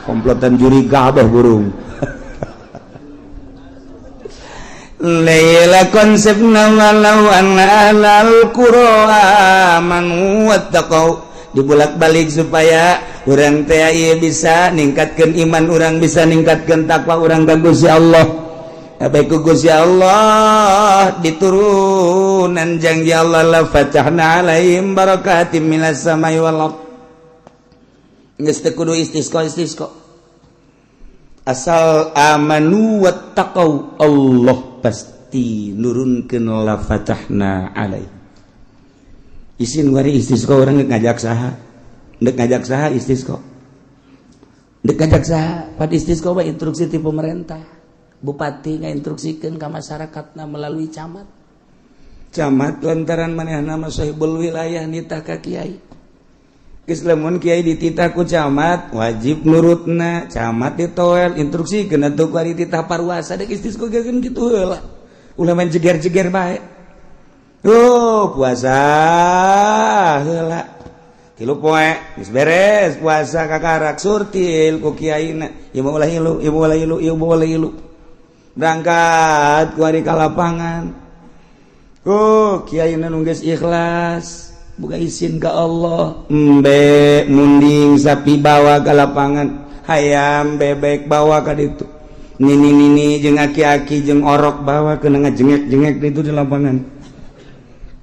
Komplotan juri gabah burung. Laila konsepna walau anna ahlal qura amanu wattaqau dibulak-balik supaya urang teh ieu bisa ningkatkeun iman urang, bisa ningkatkeun takwa urang ka Gusti Allah. Abai ku Gusti Allah diturunan janji Allah la fatahna alaihim barakatim minas samai wal ardh. Geus teu kudu istisqa asal amanu wattaqau Allah pasti nurunkeun la fatahna alaihim. Isin wari istisqa urang ngajak saha? Ndek ngajak saha istisqa? Ndek ngajak saha? Pad istisqa mah instruksi ti pemerintah. Bupati ngainstruksikeun ka masyarakatna melalui camat lantaran manehna mah sahibul wilayah nitah ka kiai. Geus lamun kiai dititah ku camat wajib nurutna, camat ditoel instruksikeun atuh ku ari titah parwasa dek istisqa geun kitu heula. Ulah main jeger-jeger bae. Puasa heula 3 poe geus beres puasa kakarak surtil ku kiaina. Ieu ulah ilu. Berangkat ku ari ka lapangan. Kiai nu geus ikhlas, buka izin ka Allah. Embe munding sapi bawa ka lapangan, hayam bebek bawa ka ditu. Nini jeung aki-aki jeung orok bawa keuna ngajengek-jengek ditu di lapangan.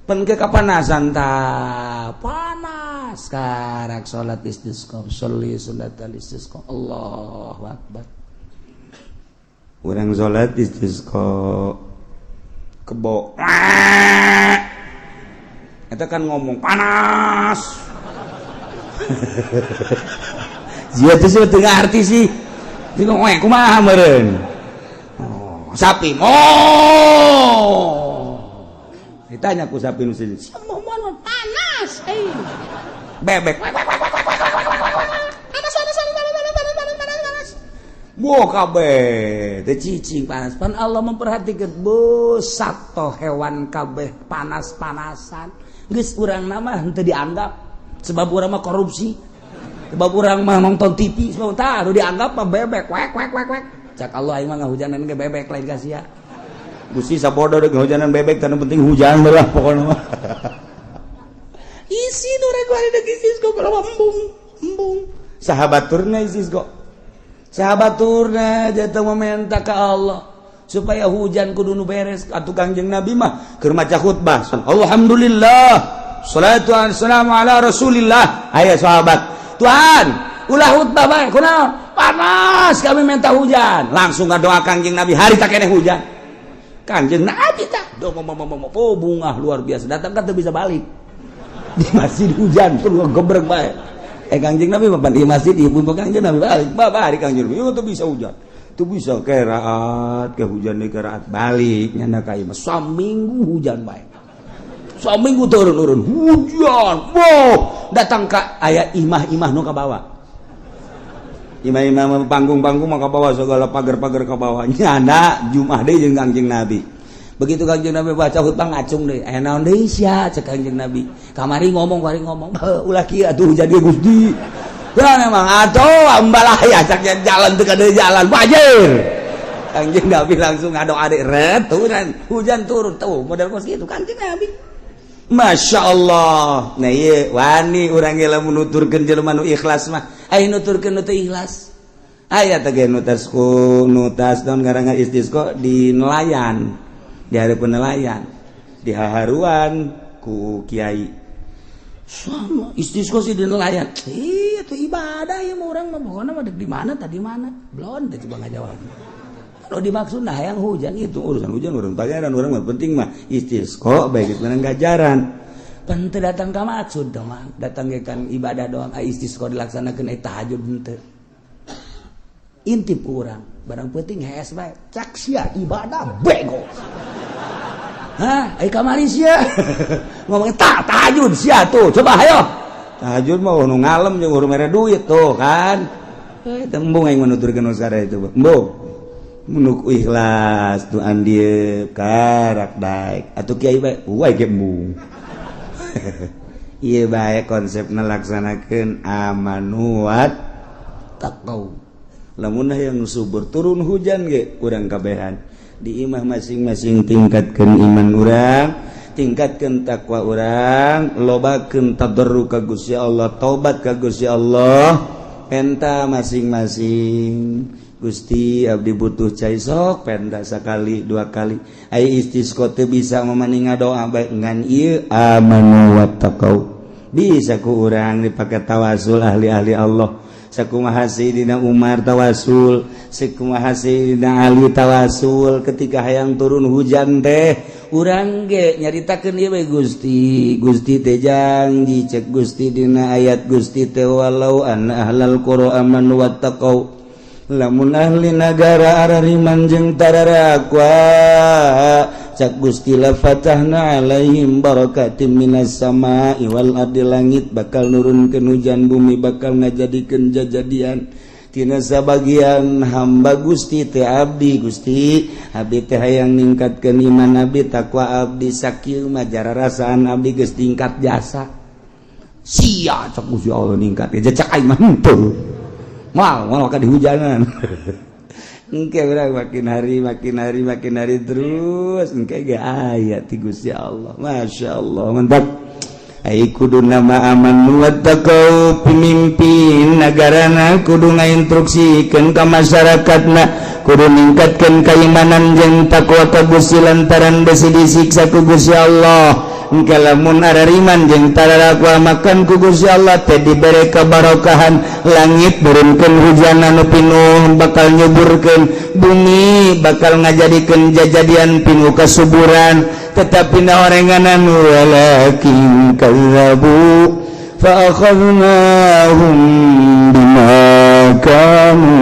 Pen ke kapanasan tah, panas karak salat istisqa, sholli salatal istisqa. Allahu akbar. Urang salat istisqa kebo. Eta kan ngomong panas. Sia teh teu ngarti sih. Dia ngomong kumaha meureun. Sapi ditanya ku sapi nu sini. Mun panas bebek. Kabeh teh cicing panas. Pan Allah memperhatikan bosat toh hewan kabeh panas-panasan. Geus urang mah henteu dianggap sebab urang mah korupsi. Sebab urang mah nonton TV sebab tah anu dianggap mah bebek wek. Cak Allah aing mah ngahujanan ge bebek lain ka sia. Gusti sabodo deuk ngahujanan bebek tanu penting hujan belah pokona mah. Isi nu regari deuk isis kok embung. Sahabaturna isis kok. Sahabaturna jatuh meminta ke Allah supaya hujan kudu nu beres atuh Kangjeng Nabi mah keur maca khutbah alhamdulillah shalatu wassalamu ala rasulillah. Aya sahabat Tuhan ulah khutbah bae kunaon panas kami minta hujan langsung ngadoa Kangjeng Nabi hari tak keneh hujan. Kangjeng Nabi tah bunga luar biasa datang kan teu bisa balik di masjid hujan pun ngegebrek bae. Kangjeng Nabi mapan di masjid ibu Kangjeng Nabi balik babari Kangjeng Nabi tuh bisa hujan tuh bisa keraat ke hujan di keraat balik nyanda ka imah saminggu hujan baik saminggu turun hujan datang ka aya imah-imah nu ka bawah imah-imah panggung-panggung mah ka bawah segala pagar-pagar ka bawah nyanda Jumat deui jeung Kangjeng Nabi. Begitu Kangjeng Nabi baca khutbah ngacung deui aya naon deui sia cek Kangjeng Nabi kamari ngomong ulah kieu atuh hujan ge Gusti ya memang atuh ambalah ya cak jalan teu kada jalan wajir. Kangjeng Nabi langsung ngadoa deui returan hujan turun tuh model kos kitu Kangjeng Nabi. Masya Allah. Nah ieu wani urang ge lamun nuturkeun jelema nu ikhlas mah aya nuturkeun nu teu ikhlas aya teh ge nutas naon ngaranna istisqa di nelayan di hari penelayan di haharuan ku kiai sama istisqa sih di nelayan. Iya itu ibadah ya orang mah pokoknya mah di mana tadi mana. Belum teh coba ngajawab. Kalau dimaksud nah yang hujan itu urusan hujan orang pangeran orang mah penting mah istisqa baik itu menang gajaran. Pente datang ka maksud dong mah. Datang ke kan ibadah doang istisqa dilaksanakeun tahajud henteu. Intip urang barang penting hees bae. Cak sia ibadah bego. Hah, ai kamari sia. Ngomong tahajud sia tuh. Coba ayo. Tahajud mah nu ngalem jeung urang mere duit tuh kan. Tembung aing menuturkeun usara itu. Embung. Munuk ikhlas tu andieu karak daek. Atuh kiai bae, uai ge embung. Ieu bae konsepna laksanakeun amanu wat taqau. Lamun yang subur turun hujan ge urang kabehan. Di imah masing-masing tingkatkeun iman urang, tingkatkeun takwa urang, lobakeun tadarruk ka Gusti Allah, taubat ka Gusti Allah, enta masing-masing. Gusti abdi butuh cai sok penda sakali dua kali. Ai istisqa teu bisa mamaninga doa bae ngan ieu amanu wattaqau. Bisa ku urang dipake tawasul ahli-ahli Allah. Sakumaha Sayyidina Umar tawasul, sakumaha Sayyidina Ali tawasul ketika hayang turun hujan teh urang ge nyaritakeun ieu bae Gusti. Gusti teh janji cek Gusti dina ayat Gusti teh walau anna ahlal qura amanu wattaqau lamun ahli nagara arariman jeung tararakwa cak Gusti la fatahna alaihim barakatim minas sama'i wal ardi langit bakal nurunkeun hujan bumi bakal ngajadikeun jajadian tina sabagian hamba Gusti teh abdi Gusti abdi teh hayang ningkatkeun iman abdi takwa abdi sakieu mah jararasaan abdi geus tingkat jasa sia cak Gusti Allah ningkat aja cak aing mah henteu mal ka dihujanan. Engke urang makin hari terus engke ge ayat ti Gusti Allah. Masyaallah mantap. Ai kudu nama aman wattaqau pemimpin nagarana kudu ngainstruksikeun ka masyarakatna kudu ningkatkeun keimanan jeung takwa ka Gusti lantaran besi disiksa ku Gusti Allah. Engke lamun arariman jeung tararakwa makan ku Gusti Allah teh dibere kabarokahan langit turunkeun hujan anu pinuh bakal nyuburkeun bumi bakal ngajadikeun jajadian pinuh kasuburan tetapi na orenganan walakin kazzabu fa akhadnahum bima kanu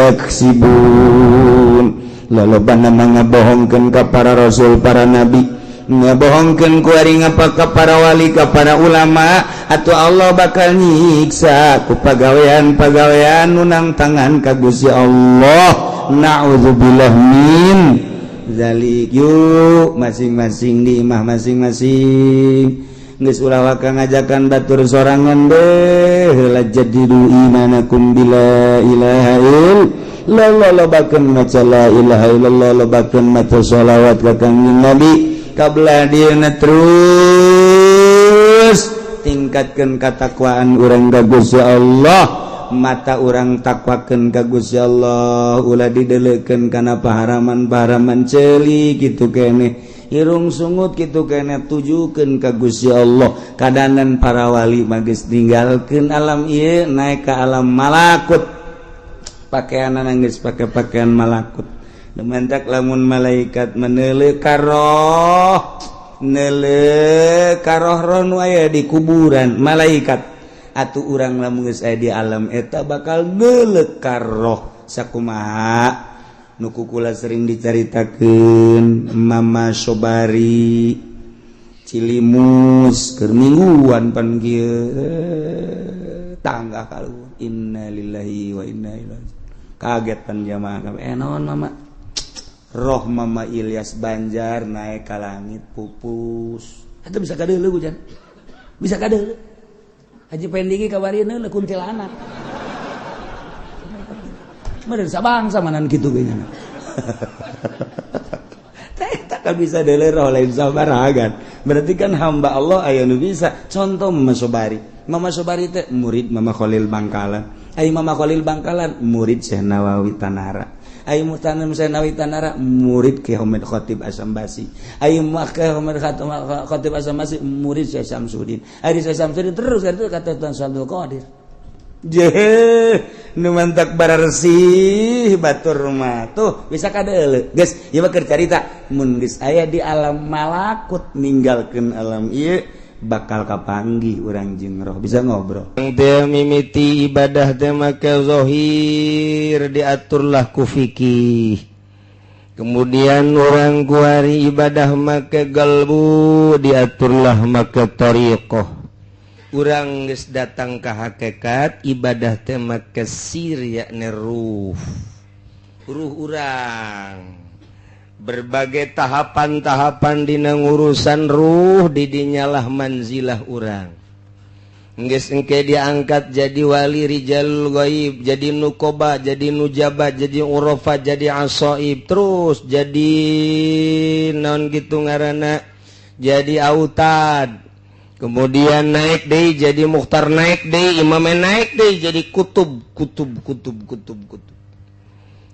yaksibun lalobana ngabohongkeun ka para rasul para nabi ngabohongkeun ku ari ngapa ka para wali ka para ulama atuh Allah bakal nyiksa ku pagawean-pagawean nu nang tangan ka Gusti Allah naudzubillah min zalik. Yuk masing-masing di imah masing-masing geus ulah waka ngajakan batur sorangan deh la jadidu imanakum bila ilaha illallah lobakeun maca la ilaha illallah lobakeun maca shalawat ka kanjeng Nabi kabla dieuna terus tingkatkeun katakwaan urang ka Gusti Allah mata urang takwakeun ka Gusti Allah ulah dideleukeun kana paharaman-paharaman ceuli kitu keneh irung sungut kitu keneh tujukeun ka Gusti Allah kadanan para wali mah geus ninggalkeun alam ieu naek ka alam malakut pakaianna geus pake pakaian malakut. Dementak lamun malaikat meneuleuh karoh roh nu aya di kuburan malaikat atuh urang lamun geus aya di alam eta bakal neuleuh karoh sakumaha nu kukula sering dicaritakeun Mama Sobari Cilimus keur mingguan pan kieu tangga kaluhur innalillahi wa inna ilaihi kaget pan jamaah kabeh naon mama roh Mama Ilyas Banjar naik ke langit pupus itu bisa kadeuleuh hujan bisa kadeuleuh Haji Pendigi kabarieun le kuntilanak meureun sabangsa manan kitu ge nya teh tak bisa deuleuh roh lain sabaragan berarti kan hamba Allah aya nu bisa contoh Mama Sobari teh murid Mama Khalil Bangkalan ai Mama Khalil Bangkalan murid Syekh Nawawi Tanara Ayo Muhtanan Musainawi Tanara murid Ki Hamid Khatib Asambasi. Ayo Ki Hamid Khatib Asambasi murid Syekh Samsudin. Ari Syekh Samsudin terus kata Tuan Abdul Qadir. Nu mantak bararsi batur mah tuh bisa kadeuleu. Geus, ieu mah keur carita mun geus aya di alam malakut ninggalkeun alam ieu bakal kapanggih urang jeung roh bisa ngobrol. Teu mimiti ibadah teh make zahir diaturlah ku fikih. Kemudian orang kuari ibadah make galbu diaturlah make tariqah. Urang geus datang ka hakikat ibadah teh make sir yakni ruh. Ruh urang berbagai tahapan-tahapan dina urusan ruh didinyalah manzilah urang. Geus engke diangkat jadi wali rijalul ghaib, jadi nuqaba, jadi nujaba, jadi urafa, jadi asaib, terus jadi naon kitu ngaranna, jadi autad. Kemudian naik deui jadi mukhtar, naik deui imam, naik deui jadi kutub.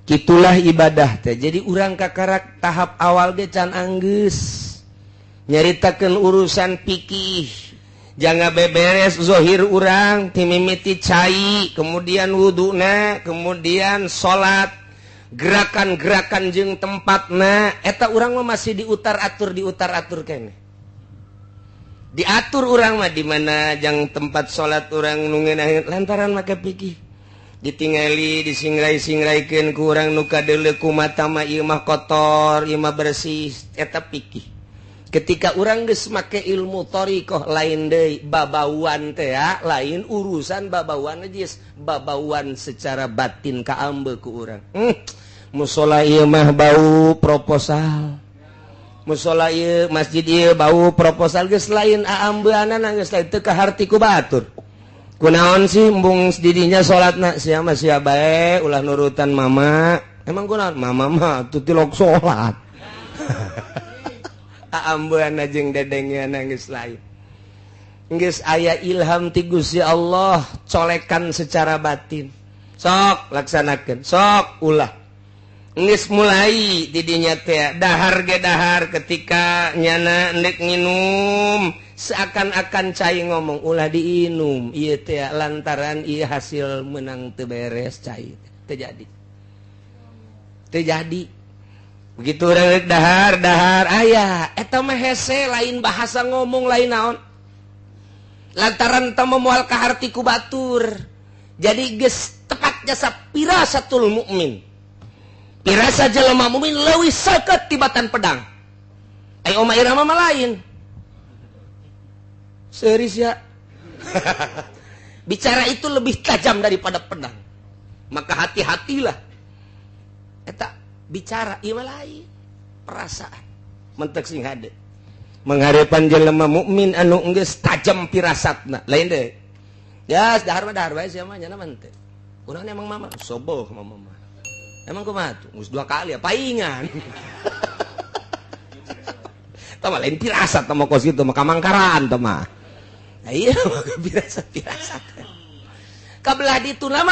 Itulah ibadah teh. Jadi urang kakarak tahap awal ge can anggeus nyaritakeun urusan fikih. Jangan beberes zahir urang ti mimiti cai, kemudian wuduna, kemudian salat, gerakan-gerakan jeung tempatna eta urang mah masih diutar-atur keneh. Diatur urang mah di mana jang tempat salat urang nu ngeunaheun lantaran make fikih. Ditingali disingrai-singraikeun ku urang nu kadeuleu kumata mah ieu mah kotor, ieu mah bersih, eta fikih. Ketika urang geus make ilmu thariqah lain deui babauan teh lain urusan babauan geus babauan secara batin kaambe ku urang. Musola ieu mah bau proposal. Musola ieu masjid ieu bau proposal geus lain aambeunana geus lain teu kaharti ku batur. Kunaon sih embung didinya salatna sia mah sia bae ulah nurutan mama. Emang kunaon? Mama mah teu tilok salat. Aambeuna jeung dedengeunna geus lain. Geus aya ilham ti Gusti Allah colekan secara batin. Sok laksanakeun, sok ulah. Geus mulai didinya teh dahar ge dahar ketika nyana endek nginum seakan-akan cai ngomong ulah diinum ieu teh lantaran ieu hasil menang teu beres cai teu jadi begitu urang dahar aya eta mah hese lain bahasa ngomong lain naon lantaran teu moal kaharti ku batur jadi geus tepat jasa pirasatul mukmin pirasa jelema mukmin leuwih seukeut tibatan pedang ai oma irama mah lain seris ya. Bicara itu lebih tajam daripada pedang. Maka hati-hatilah. Eta bicara ieu lain perasaan. Mentek sing hade. Mangharepan jelema mukmin anu geus tajam pirasatna. Lain deui. Ya, dahar bae sia mah nya mah teh. Urang emang mama soboh mama. Emang kumaha tuh? Geus 2 kali ya paingan. Tama lain pirasat tama kos kitu mah kamangkaran tama. Iya maka pirasat kabelah dituna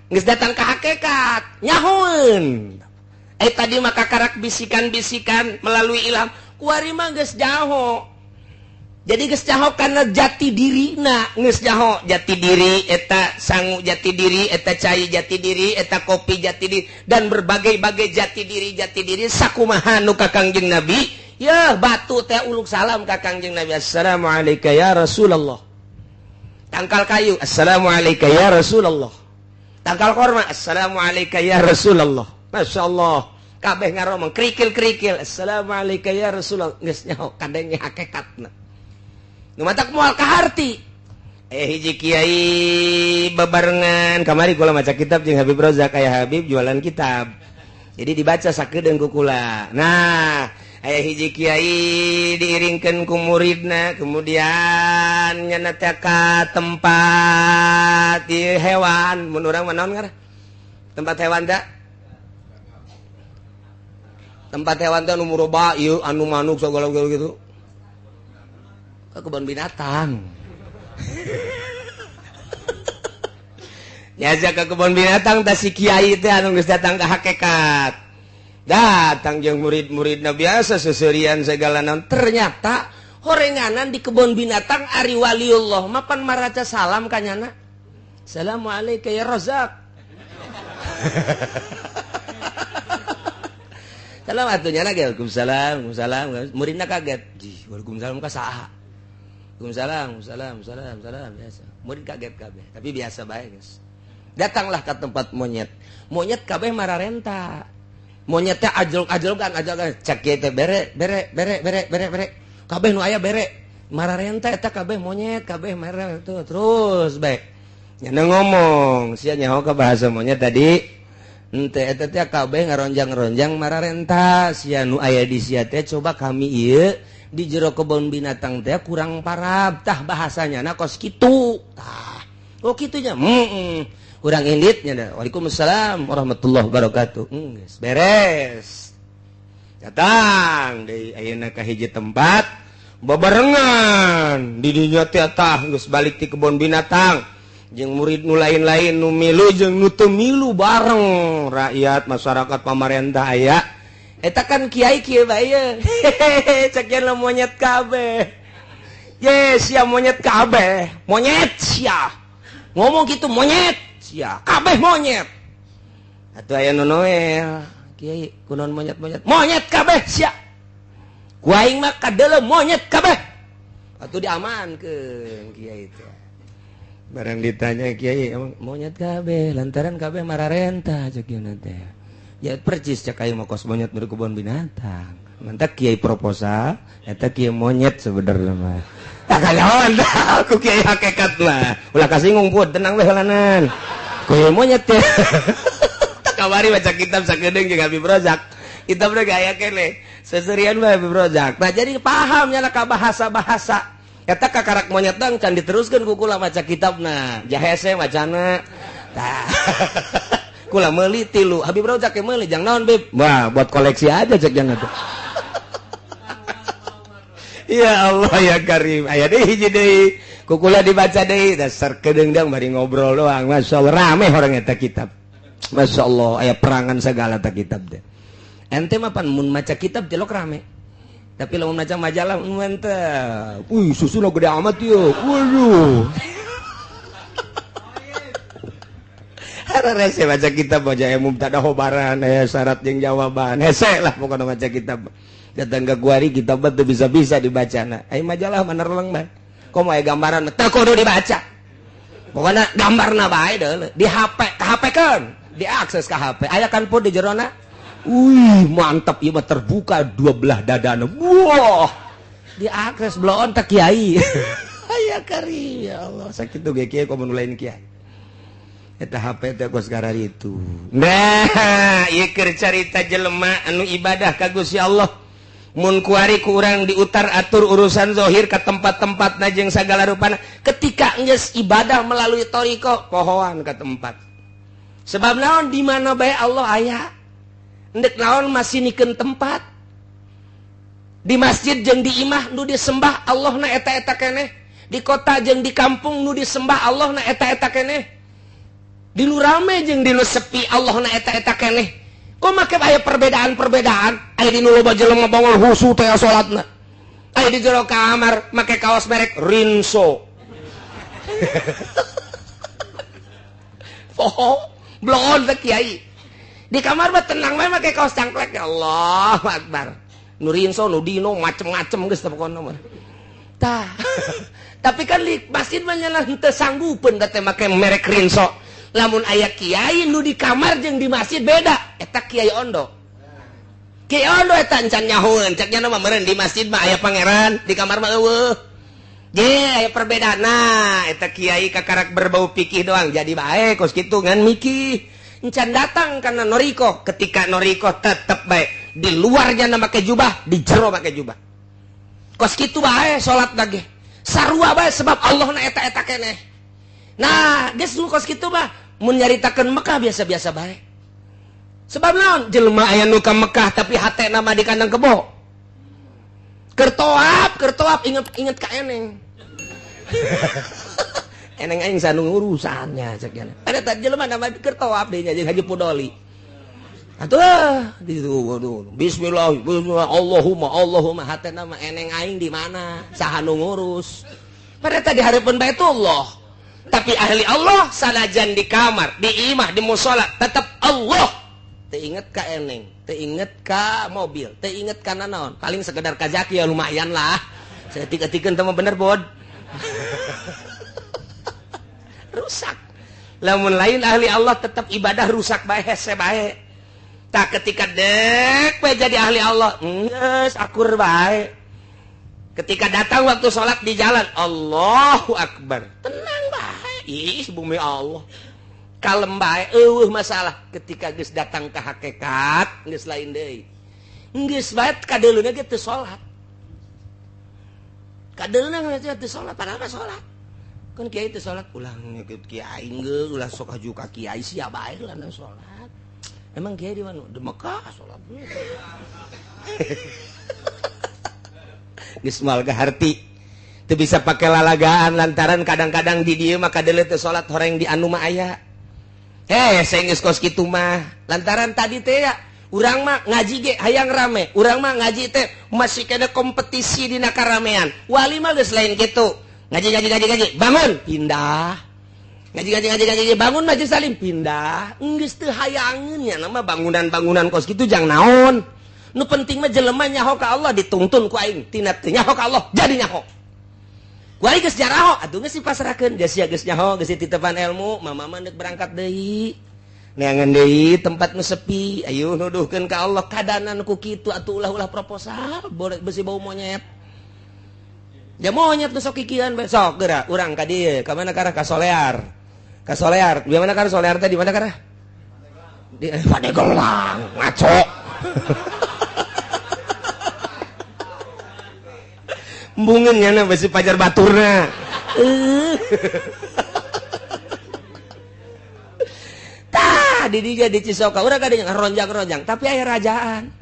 geus datang ke hakikat nyahoeun tadi maka karak bisikan-bisikan melalui ilham kuari mah geus jaho jadi geus jaho kana jati dirina geus jaho jati diri eta sangu jati diri eta cai jati diri eta kopi jati diri dan berbagai-bagai jati diri sakumaha nu ka Kangjeng Nabi. Ya batu teh uluk salam ka Kangjeng Nabi. Assalamualaikum ya Rasulullah. Tangkal kayu. Assalamualaikum ya Rasulullah. Tangkal korma. Assalamualaikum ya Rasulullah. Masya Allah. Kabeh ngaromong krikil. Assalamualaikum ya Rasulullah. Geus nyaho kadenge hakikatna. Nu matak moal kaharti. Hiji kiai bebarengan kamari kula maca kitab jeung Habib Rozak aya Habib jualan kitab. Jadi dibaca sakedeung ku kula. Nah, aya hiji kiai diiringkeun ku muridna kemudian nyana teh ka tempat hewan mun urang mah naon ngaran tempat hewan da tempat hewan teh anu muroba ieu anu manuk segala gitu ke kebun binatang Nyasa ke kebun binatang tah si kiai teh anu geus datang ka hakikat. Datang jeung murid-muridna biasa seserian segala naon. Ternyata horenganan di kebun binatang ari waliullah mapan maraca salam kanyana. Assalamualaikum ya Razak. Salam atunya lagi Waalaikumsalam, Waalaikumsalam. Muridna kaget. Waalaikumsalam ka saha? Waalaikumsalam, salam biasa. Murid kaget kabeh, tapi biasa bae, guys. Datanglah ke tempat monyet. Monyet kabeh mararenta. Monyet teh ajlok-ajlokan, cek kieu teh bere. Kabeh nu aya bere. Mararenta eta kabeh monyet, kabeh marah tuh terus bae. Nya ngomong, sia nyaho ka bahasa monyet tadi. Henteu eta teh kabeh ngaronjang-ronjang mararenta. Sia nu aya di sia teh coba kami ieu di jero kebun binatang teh kurang parab tah bahasanya na kos kitu. Tah. Oh kitu nya. Urang inditnya dah. Waalaikumsalam warahmatullahi wabarakatuh. Geus beres. Datang deui ayeuna ka hiji tempat babarengan di dinya teh tah geus balik ti kebun binatang. Jeung murid nu lain-lain nu milu jeung nu teu milu bareng rakyat masyarakat pamarentah aya eta kan kiai kieu bae cek yen monyet kabeh ye sia monyet kabeh monyet sia ngomong gitu monyet sia kabeh monyet atuh aya nu noel kiai kunaon monyet kabeh sia ku aing mah kadeuleu monyet kabeh atuh diamankeun kiai teh. Barang ditanya kiai emang monyet kabeh lantaran kabeh mararenta cek ieu teh. Ya percis cek aing mah kos monyet di kebun binatang. Mantap kiai proposal eta kiai monyet sebenarnya mah. Tak kalawan aku kiai hakikat mah. Ulah kasih ngumpul tenang we heulanan. Kiai monyet teh. Tak kabari baca kitab sakedeung jeung Habib Rozak. Kitab teh aya keneh. Seserian bae Habib Rozak. Nah jadi paham nya ka bahasa-bahasa. Eta kakarak monyet dang can diteruskeun ku kula maca kitabna. Jahese macana. Tah. Kula meuli tilu. Habib Rozak ke meuli jang naon Bib? Wah, buat koleksi aja cek jangan tuh. Ya Allah ya Karim. Aya deui hiji deui. Ku kula dibaca deui dasar kedeungdang bari ngobrol doang. Masyaallah rame orang eta kitab. Masyaallah aya perangan segala ta kitab teh. Ente mah pan mun maca kitab jelok rame. Tapi lamun maca majalah mantap. Susuna gede amat yeuh. Waduh. Hara rese baca kitab baca mubtada khobaran aya syarat jeung jawaban. Hese lah pokona maca kitab. Datang ke guari kitab teh bisa-bisa dibacana. Ai majalah mah nerleng bae. Komo aya gambaran teh kudu dibaca. Pokona gambarna bae deuleu. Di HP, ka HP-keun. Diakses ka HP. Aya kan pun di jerona. Wih, mantap ieu mah terbuka dua belah dadana. Wah. Diakses bloon teh kiai. Aya kari ya Allah, sakitu ge kiai komo lain kiai. Eta HP teh kos garari itu. Nah, ieu keur carita jelema anu ibadah ka Gusti Allah. Mun kuari ku urang diutar atur urusan zahir ka tempat-tempatna jeung sagala rupana. Ketika geus ibadah melalui thariqah, pohoan ka tempat. Sebab naon di mana bae Allah aya. Ndek naon masih nikeun tempat di masjid jeung di imah nu disembah Allahna eta-eta keneh di kota jeung di kampung nu disembah Allahna eta-eta keneh di nu rame jeung di nu sepi Allahna eta-eta keneh kok make aya perbedaan-perbedaan aya di nu loba jelema bangol husu teh salatna aya di jero kamar make kaos merek Rinso poho bloon teh kiai. Di kamar mah tenang mah pakai kaos cangklek ya Allah Akbar. Nu Rinso, nu Dino macem-macem geus teh pokona mah. Tah. Tapi kan di masjid mah nya teu sanggupeun da teh make merek Rinso. Lamun aya kiai nu di kamar jeung di masjid beda. Eta kiai ondo. Kiai ondo eta encan nyahoeun, cek nya mah meureun di masjid mah aya pangeran, di kamar mah eueuh. Ye, aya perbedaan. Nah, eta kiai kakarak berbau pikih doang jadi bae kos kitu ngan mikih. Encan datang karena noriko, ketika noriko tetep baik di luarnya nama make jubah, di jero make jubah. Kos kitu bae salat lagi. Sarua bae sebab Allah na eta-eta keneh. Nah, geus nu kos kitu mah mun nyaritakeun Mekah biasa-biasa bae. Sebab naon? Jelema aya nu ka Mekah tapi hatena mah di kandang kebo. Keur toap inget ka eneng. eneng aing sanu urusannya cek ya. Ada tadi jelema nama keur tawaf deui nya jeung Haji Pudoli. Atuh di situ bismillah Allahumma hatena mah eneng aing di mana saha nu ngurus. Pada tadi hareupeun Baitullah. Tapi ahli Allah sanajan di kamar, di imah, di mushola tetap Allah. Teu inget ka eneng, teu inget ka mobil, teu inget ka naon. Paling sekedar kazaki ya lumayan lah. Saya tiga-tiga teu bener bod. Rusak. Lamun lain ahli Allah tetap ibadah rusak bae hese bae. Tak ketika dek bae jadi ahli Allah, geus akur bae. Ketika datang waktu sholat di jalan, Allahu Akbar. Tenang bae. Ih, bumi Allah. Kalem bae, masalah. Ketika geus datang ke hakikat, geus lain deui. Geus bae kadeuluna ge teu salat. Kadeuluna ge teu salat, padahal mah salat. Kan kiai teu salat, ulah ngikut kiai geus, ulah sok haju ka kiai sia bae lah salat. Emang kiai di mana? Di Mekah salat. Geus moal gaharti. Teu bisa pake lalagaan lantaran kadang-kadang di dieu mah kadeuleu teu salat horeng di anu mah aya. Saya geus kos kitu mah. Lantaran tadi teh ya, urang mah ngaji ge hayang rame. Urang mah ngaji teh masih kena kompetisi dina karamean. Wali mah geus lain kitu. Ngaji, bangun, pindah. Ngaji, bangun majelis salim, pindah. Geus teu hayangeun nya nama bangunan-bangunan kos kitu jang naon. Nu penting mah jelema nyaho ka Allah dituntun ku aing. Tina teu nyaho ka Allah jadi nyaho. Ku aing geus jaraho, atuh geus dipasrahkeun, geus sia geus nyaho, geus dititepan ilmu, mama mah neuk berangkat deui. Neangan deui tempat nu sepi, ayo nuduhkeun ka Allah kadanan ku kitu atuh ulah proposal, boleh besi bau monyet. Ya monyet nu sok kikian besok geura urang ka dieu, ka mana karah ka Solear. Ka Solear, di mana karah Solear teh di mana karah? Di Padegelang, ngaco. Mbungeun nya besi pajar baturna. Tah di dieu di Cisoka urang kadinya ronjang-ronjang, tapi aya rajaan.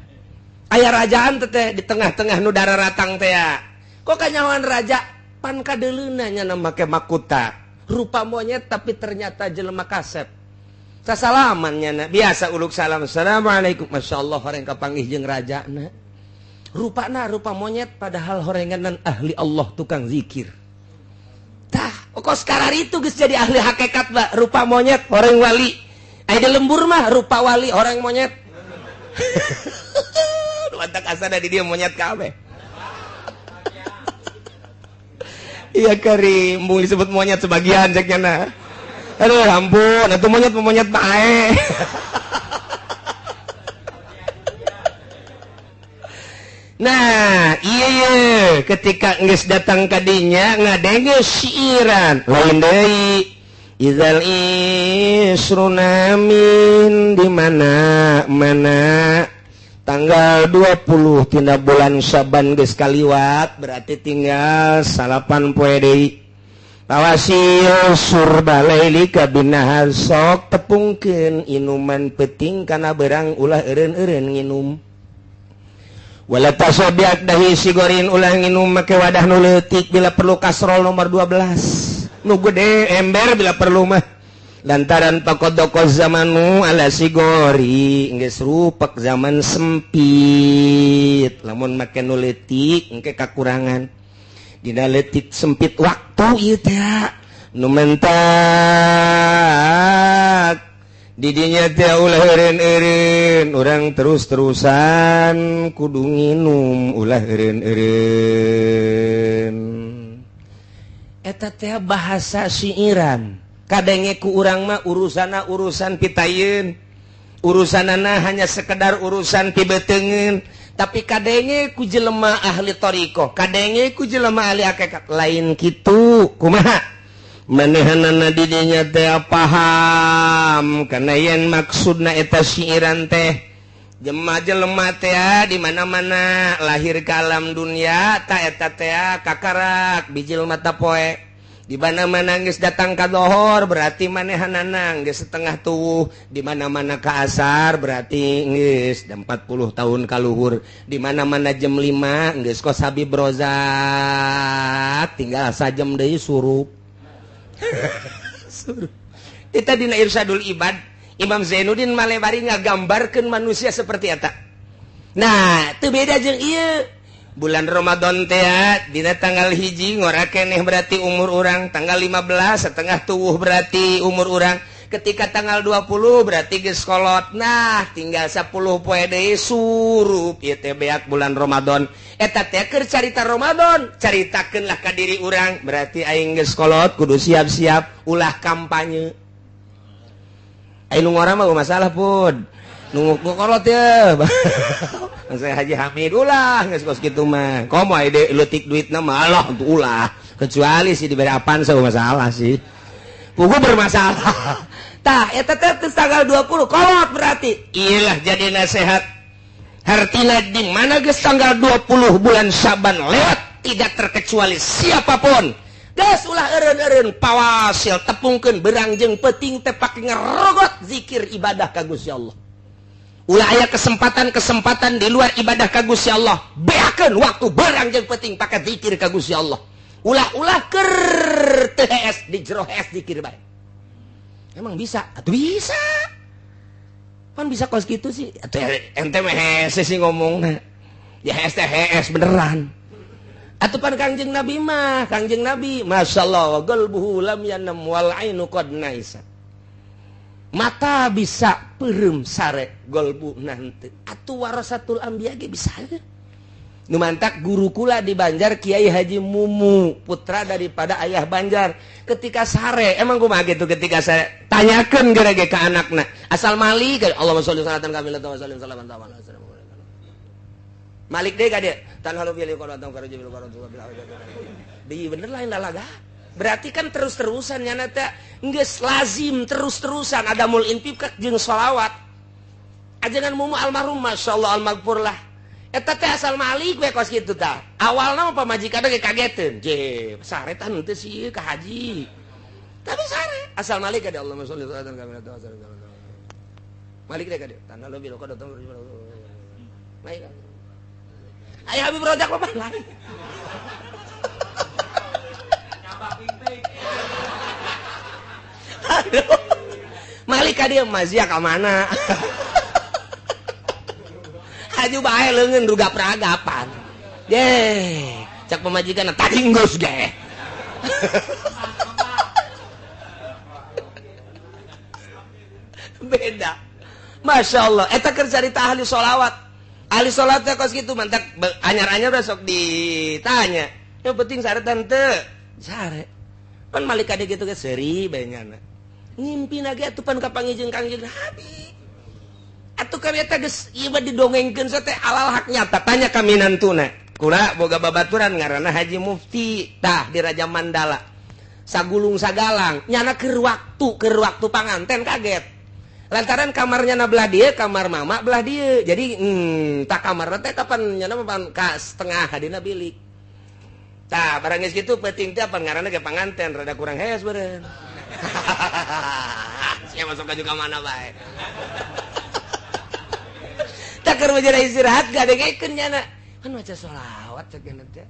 Aya rajaan teh di tengah-tengah nu dararatang teh ya. Kok kanyawan raja pan kadeuleuna nya make makuta. Rupa monyet tapi ternyata jelema kasep. Sasalaman nya biasa uluk salam. Assalamualaikum. Masyaallah horeng kapanggih jeung rajana. Rupana rupa monyet padahal horenganan ahli Allah tukang zikir. Tah, kok sekarang itu geus jadi ahli hakikat ba rupa monyet horeng wali. Aya di lembur mah rupa wali horeng monyet. Wantak asana di dia monyet kabeh. Iya Karim, mung disebut monyet sebagian ceknya nah. Aduh ampun, atuh monyet bae. Nah, iya ketika geus datang ka dinya ngadenge siiran lain deui. Izal isruna min di mana tanggal 20 tina bulan Syaban geus kaliwat berarti tinggal 8 poe deui. Tawasil surba laili kabinahar sok tepungkeun inuman peuting kana berang ulah eureun-eureun nginum. Wala tasabiak dahi sigorin ulah nginum make wadah nu leutik bila perlu kasrol nomor 12. Nu gede ember bila perlu mah. Lantaran pakodoko zamanu ala sigori geus rupak zaman sempit. Lamun make nu leutik engke kakurangan. Dina leutik sempit waktu ieu teh nu mentak didinya teh ulah eureun-eureun urang terus-terusan kudu nginum ulah eureun-eureun. Eta teh bahasa siiran. Kadenge ku urang mah urusana urusan pitayeun. Urusanana hanya sekedar urusan pibeteungeun, tapi kadenge ku jelema ahli thariqah, kadenge ku jelema ahli hakikat lain kitu. Kumaha? Manehanana didinya teh paham kana yen maksudna eta siiran teh jelema teh di mana-mana lahir ka alam dunya ta eta teh kakarak bijil mata poe di mana-mana geus datang ka zuhur berarti manehanana geus setengah tuwuh di mana-mana ka asar berarti geus 40 tahun ka luhur di mana-mana jam 5 geus kos Habib Rozak tinggal sajam deui surup. Kita dina Irsyadul Ibad Imam Zainuddin Malebari ngagambarkeun manusia seperti eta. Nah, teu beda jeung ieu. Bulan Ramadan teh dina tanggal 1 ngora keneh berarti umur urang, tanggal 15 setengah tuwuh berarti umur urang. Ketika tanggal 20 berarti geus kolot. Nah, tinggal 10 poe deui surup ieu teh beak bulan Ramadan. Eta teh keur carita Ramadan, caritakeunlah ka diri urang, berarti aing geus kolot kudu siap-siap ulah kampanye. Aing nu ngora mah masalah pun. Nu kolot ya. Saya Haji Hamid ulah geus kos kitu mah. Komo ide leutik duitna mah Allah untuk ulah. Kecuali sih diberi apaan saya masalah sih. Pugu bermasalah. Tah eta teh tanggal 20 kolot berarti. Iyalah jadi nasihat. Hartina di mana geus tanggal 20 bulan Syaban lewat tidak terkecuali siapapun. Gas ulah eureun-eureun pawasil tepungkeun berang jeung peuting teh pake ngerogot zikir ibadah ka Gusti Allah. Ulah aya kesempatan-kesempatan di luar ibadah ka Gusti Allah, beakeun waktu berang jeung peuting pake zikir ka Gusti Allah. Ulah-ulah keur teu hees di jero hees zikir bae. Emang bisa? Atuh bisa. Pan bisa kos kitu sih. Atuh ente mah hees sih ngomongna. Ya hees teh hees beneran. Atupan Kangjeng Nabi mah, Kangjeng Nabi, masyaallah, qalbuhu lam yanam wal ainu qad naisa. Mata bisa peureum sare qalbu nanti. Atuh warasatul anbiya ge bisa. Nu mantak guru kula di Banjar Kiai Haji Mumu, putra daripada ayah Banjar. Ketika sare, emang kumaha gitu ketika saya tanyakeun geura-ge ka anakna. Asal Malik, Allahumma sholli salatan kamilatan wa sallim salaman ta'ala. Malik deh dia tanah lu pilih kalau datang kerja bilu kalau juga bilang di bener lain lalaga berarti kan terus-terusan nyana teh geus lazim terus-terusan ada mul infib jeung sholawat ajengan mumu almarhum masyaallah almaghfur lah eta teh asal Malik we kos kitu tah awalna mah pamajikan ge kageteun je saretan teh sih ka haji tapi sare asal Malik ada Allahumma sholli salatan kamilatan wa sallim Malik deh dia tanah lu bilu kalau datang kerja bilu baik. Ayah Habib Rojak apa lain? Aduh, Malik dia mazia ka mana? Haju bae leungeun ruga peragapan. Deh, cak pemajikan tajinggus ge. Beda. Masya Allah, eta keur carita ahli sholawat. Ahli sholatnya kos gitu mantak anyar-anyar besok ditanya. Yang penting sare tante sare. Pan Malik ade gitu ke seri benyana. Ngimpi lagi atupan kapangijeng Kangjeng Nabi. Atuh kami eta geus ieu mah didongengkeun teh alal hak nyata tanya ka minantuna. Kula boga babaturan ngaranna Haji Mufti tah di Raja Mandala. Sagulung sagalang nyana keur waktu panganten kaget. Lantaran kamarnya na belah dia, kamar mama belah dia. Jadi tak kamar teh kapan nyana ka setengah hadina bilik. Tah barang geus kitu penting teh apa ngaranna ge panganten rada kurang hees beureun. Sia masuk ka mana bae. Tak keur menjadi istirahat gadengekeun nyana. Kan maca sholawat cek teh.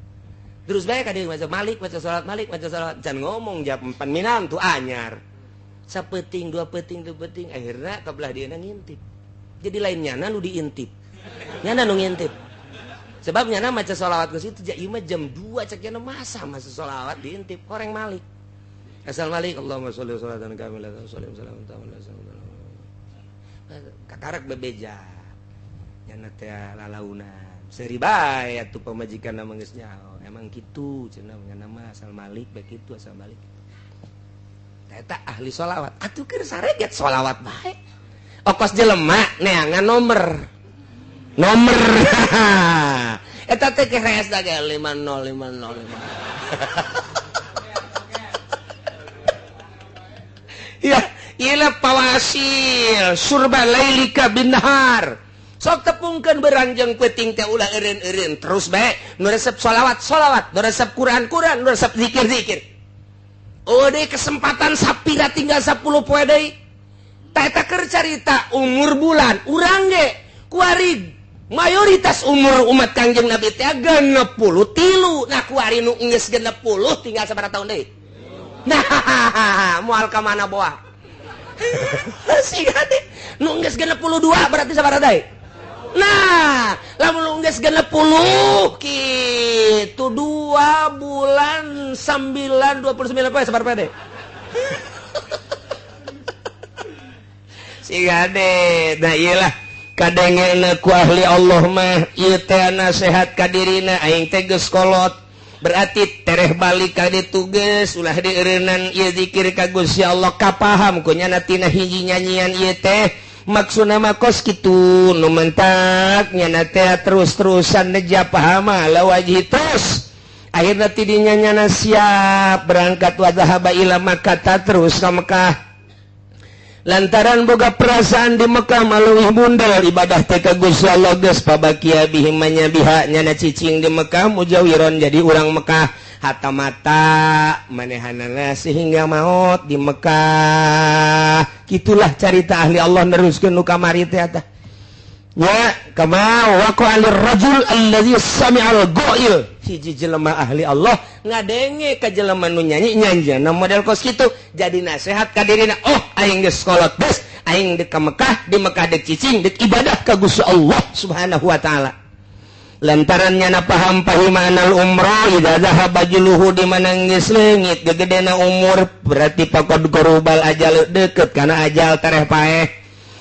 Terus bae ka dieu maca Malik maca sholawat Malik maca sholawat can ngomong jam 4 minam tu anyar. Sapeting dua peting akhirnya kabelah dia ngintip jadi lain nyana nu diintip nyana nu ngintip sebab nyana maca sholawat ke situ ja ieu mah jam 2 cek nyana masa sholawat diintip koreng Malik asal Malik Allahumma sholli sholatan kamilatan wa sallim salaman ta'ala kakarek bebeja nyana teh lalaunan seuri bae atuh pamajikanna mah geus nyaho emang kitu cenah nyana mah asal Malik bae kitu asal Malik eta ahli sholawat atuh keur sareget sholawat bae okos jelema neangan nomor eta teh ke rees da ge 5050 ya ieu pawasil surba lailika binhar sok tepungkeun beranjang peuting teh ulah eureun-eureun terus bae nu resep sholawat nu resep Quran nu resep zikir deh kesempatan sapira tinggal 10 poe deui. Tah eta keur carita umur bulan urang ge kuari mayoritas umur umat Kangjeng Nabi teh 63. Nah kuari nu geus 60 tinggal sabaraha tahun deui? Nah moal ka mana boah siga deh nu geus 62 berarti sabaraha deui nah lamun nu geus 60 kitu 2 bulan 9 29 poe sabaraha deui siga deh nah iyalah kadangena ku ahli Allah mah ieu teh nasihat ka dirina aing teh geus kolot berarti tereh balik ka ditu geus ulah dieureunnan ieu zikir ka Gusti Allah kapaham ku nya tina hiji nyanyian ieu teh maksudna mah kos kitu nu mentak nya teh terus-terusan neja paham la wajib terus akhirna ti dinya nya siap berangkat wa zahaba ila Makkah terus ka Mekah lantaran boga perasaan di Mekah maluwih bundal ibadah teh ka Gusti Allah geus pabakia bihi manya biha nyana cicing di Mekah mujawiron jadi urang Mekah hatta mata manehanana sehingga maut di Mekah gitulah cerita ahli Allah neruskeun nu kamari teh tah ya kama waqa alir rajul allazi sami'al ghail hiji jelema ahli Allah ngadenge ka jelema nu nyanyi nyanjana model kos kitu jadi nasihat ka dirina oh aing geus kolot geus aing dek ka Mekah di Mekah dek cicing dek ibadah ka Gusti Allah Subhanahu wa taala lantaran nyana paham pahimanal umrah idza zahaba juluhu di mana geus leungit gegedena umur berarti faqad qarubal ajal deukeut kana ajal tareh paeh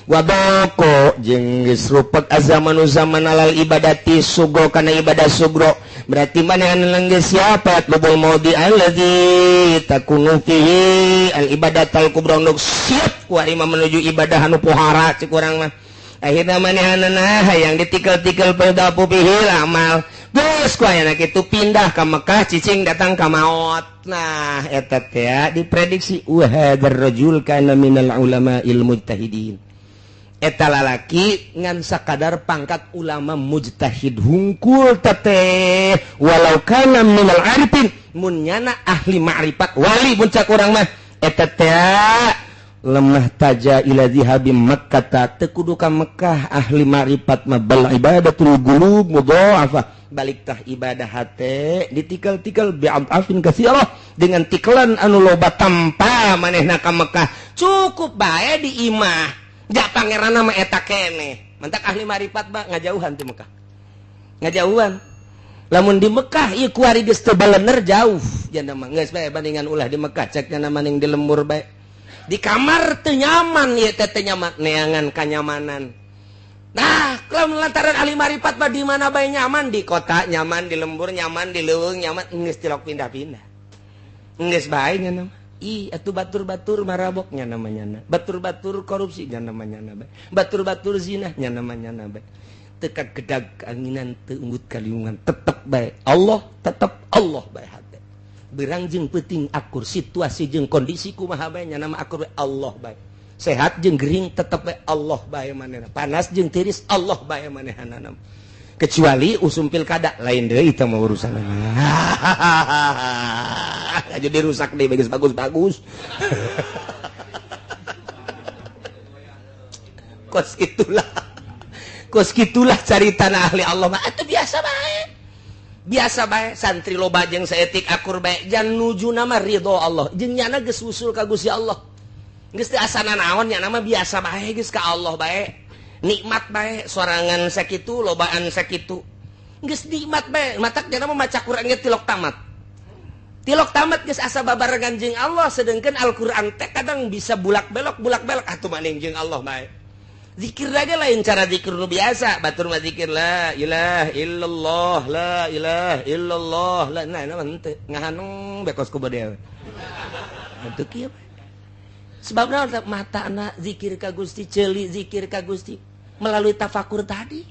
wadoko jeung geus rupek azamanu zaman alal ibadati sugo kana ibadah sugro berarti manehna geus siapa lubul maudi allazi takunu fihi al ibadatul kubra untuk siap ku ari menuju ibadah anu pohara cik urang mah akhirna manehna hayang ditikel-tikel pedapu bihil amal geus ku aya kitu pindah ka Mekah cicing datang ka maut nah eta teh diprediksi wa hadzal rajul kana minal ulama'il mujtahidin eta lalaki ngan sakadar pangkat ulama mujtahid hungkul teteh walau kana minal arifin mun nyana ahli ma'rifat wali mun cak urang mah eta teh lemah taja ila dzihabi Makkah teu kudu ka Mekah ahli ma'rifat mah bal ibadatul qulub mudha'afah balik tah ibadah hate ditikal-tikal bi'afin katsirah dengan tikelan anu loba tanpa manehna ka Mekah cukup bae di imah ja pangeranna mah eta keneh mantak ahli ma'rifat mah ngajauhan ti Mekah ngajauhan lamun di Mekah ieu ku ari geus teu balener jauh jana mah geus bae bandingan ulah di Mekah cek jana maning di lembur bae di kamar teu nyaman ieu teh teh nyaman neangan kanyamanan nah kalau lantaran ahli ma'rifat mah di mana bae nyaman di kota nyaman di lembur nyaman di leuweung nyaman geus tilok pindah-pindah geus bae nya mah ih atuh batur-batur marabok nya namanya batur-batur korupsi nya namanya batur-batur zina nya namanya bae teu kagedag anginan teu unggut kaliungan tetep bae Allah tetep Allah bae hate berang jeung peuting akur situasi jeung kondisi kumaha bae nya nama akur bae Allah bae sehat jeung gering tetep bae Allah bae manehna panas jeung tiris Allah bae manehna kecuali usum pilkada lain deui teh mah urusanna aja dirusak deui bagus-bagus kos gitulah carita ahli Allah mah atuh biasa bae santri loba jeung saeutik akur bae jan nujuna mah ridho Allah jeung nyana geus usul ka Gusti Allah geus teu asana naon nya nama biasa bae geus ka Allah bae nikmat bae sorangan sakitu lobaan sakitu geus nikmat bae matak nya nama maca Quran ge tilok tamat geus asa babarengan jeung Allah sedengkeun Al-Qur'an teh kadang bisa bulak-belok atuh maning jeung Allah bae zikir lagi lain cara zikir nu biasa batur mah zikir la ilaha illallah la ilaha illallah la nah henteu ngahaneng bekos ku bade henteu kieu sebabna mata anak zikir ka Gusti ceuli zikir ka Gusti melalui tafakur tadi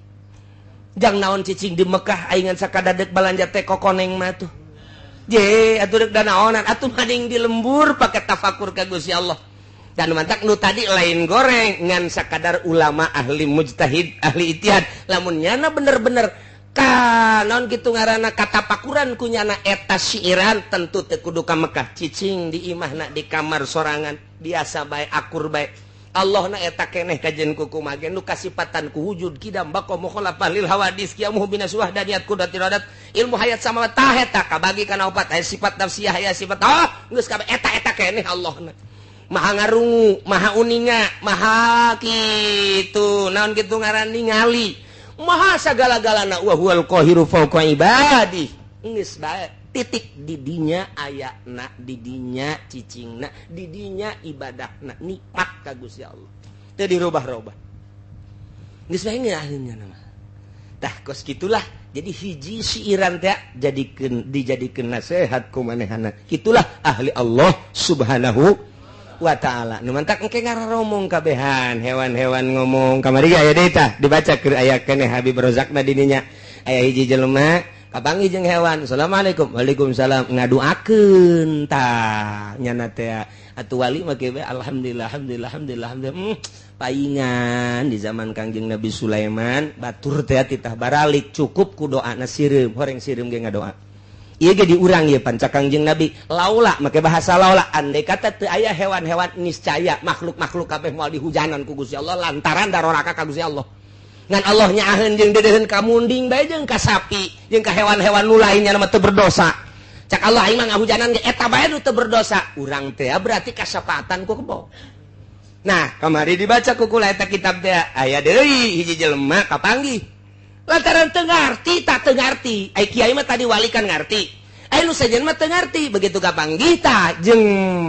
jang naon cicing di Mekah aing sakadadek balanja teh kokoneng mah tuh je atuh deuk danaonan atuh maning di lembur pake tafakur ka Gusti Allah dan mantak nu tadi lain goreng ngan sakadar ulama ahli mujtahid ahli ijtihad lamun nyana bener-bener naon kitu ngaranna katapakuran ku nyana eta syiiran tentu teu kudu ka Mekah cicing di imahna di kamar sorangan biasa bae akur bae Allah na eta keneh kajen kuku magen nu kasifatan ku wujud kidam bako mukhalafah lil hawadis kiamuh binasuh daniat kudat iradat ilmu hayat sama tah eta kabagi kana opat aya sifat nafsiyah aya sifat geus kabeh eta keneh Allah na maha ngarungu maha uninga maha kitu naon kitu ngaran ningali maha sagala-galana wa huwal qahiru fawqa ibadi geus bae titik didinya ayatna didinya cicingna didinya ibadahna nikmat ka Gusti Allah teu dirubah-rubah geus bae akhirnya nama tah kos kitulah jadi hiji siiran teh dijadikeun nasihat ku manehana kitulah ahli Allah subhanahu wa ta'ala nu mantak engke ngararomong kabehan hewan-hewan ngomong kamari aya deui tah dibaca keur aya keneh Habib Rozakna dininya aya hiji jelema kapanggih jeung hewan assalamualaikum waalaikumsalam ngaduakeun tah nyana teh atuh wali mah ge alhamdulillah paingan di zaman Kangjeng Nabi Sulaiman batur teh titah baralik cukup ku doana sireum horeng sireum ge ngadoa ieu ge di urang ieu panca Kangjeng Nabi laula make bahasa laula andai kata teu aya hewan-hewan niscaya makhluk-makhluk kabeh moal dihujanan ku Gusti Allah lantaran daroraka ka Gusti Allah ngan Allah nyaheun jeung dedeuheun ka munding bae jeung ka sapi jeung ka hewan-hewan nu lainnya mah teu berdosa cak Allah aing mah ngahujanan ge eta bae nu teu berdosa urang teh berarti kasapatan ku kebo nah kamari dibaca ku kula eta kitab teh aya deui hiji jelema kapanggih lantaran teu ngarti tak teu ngarti ai kiai mah tadi wali kan ngarti ai nu sajen mah teu ngarti begitu kapanggih tah jeung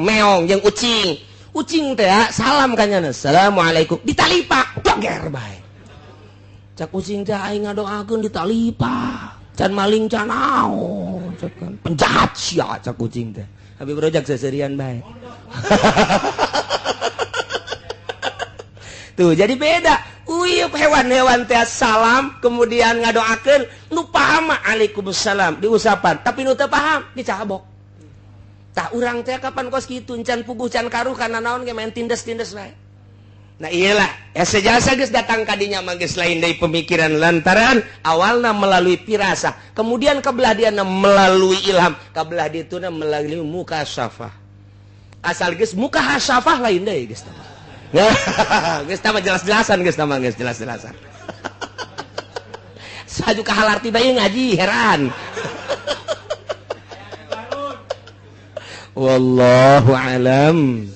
meong jeung ucing teh salam kanyana assalamualaikum ditalipak joger bae cak ucing teh aing ngadoakeun ditalipa can maling can naon can penjahat sia cak ucing teh Habib Rojak seserian bae tuh jadi beda uyeup hewan-hewan teh salam kemudian ngadoakeun nu paham Waalaikumsalam diusapan tapi nu teu paham dicabok tah urang teh kapan kos kitu can puguh can karuh kana naon ge main tindes-tindes bae. Nah iyalah, sejasa geus datang kadinya mah geus lain dari pemikiran lantaran awalna melalui pirasah, kemudian kabelah diana melalui ilham, kabelah dituna melalui mukasyafah. Asal geus mukasyafah lain deui geus tah. Geus tah jelas-jelasan geus tah geus jelas-jelasan. Saju kahalarti bae ngaji heran. Wallahu alam.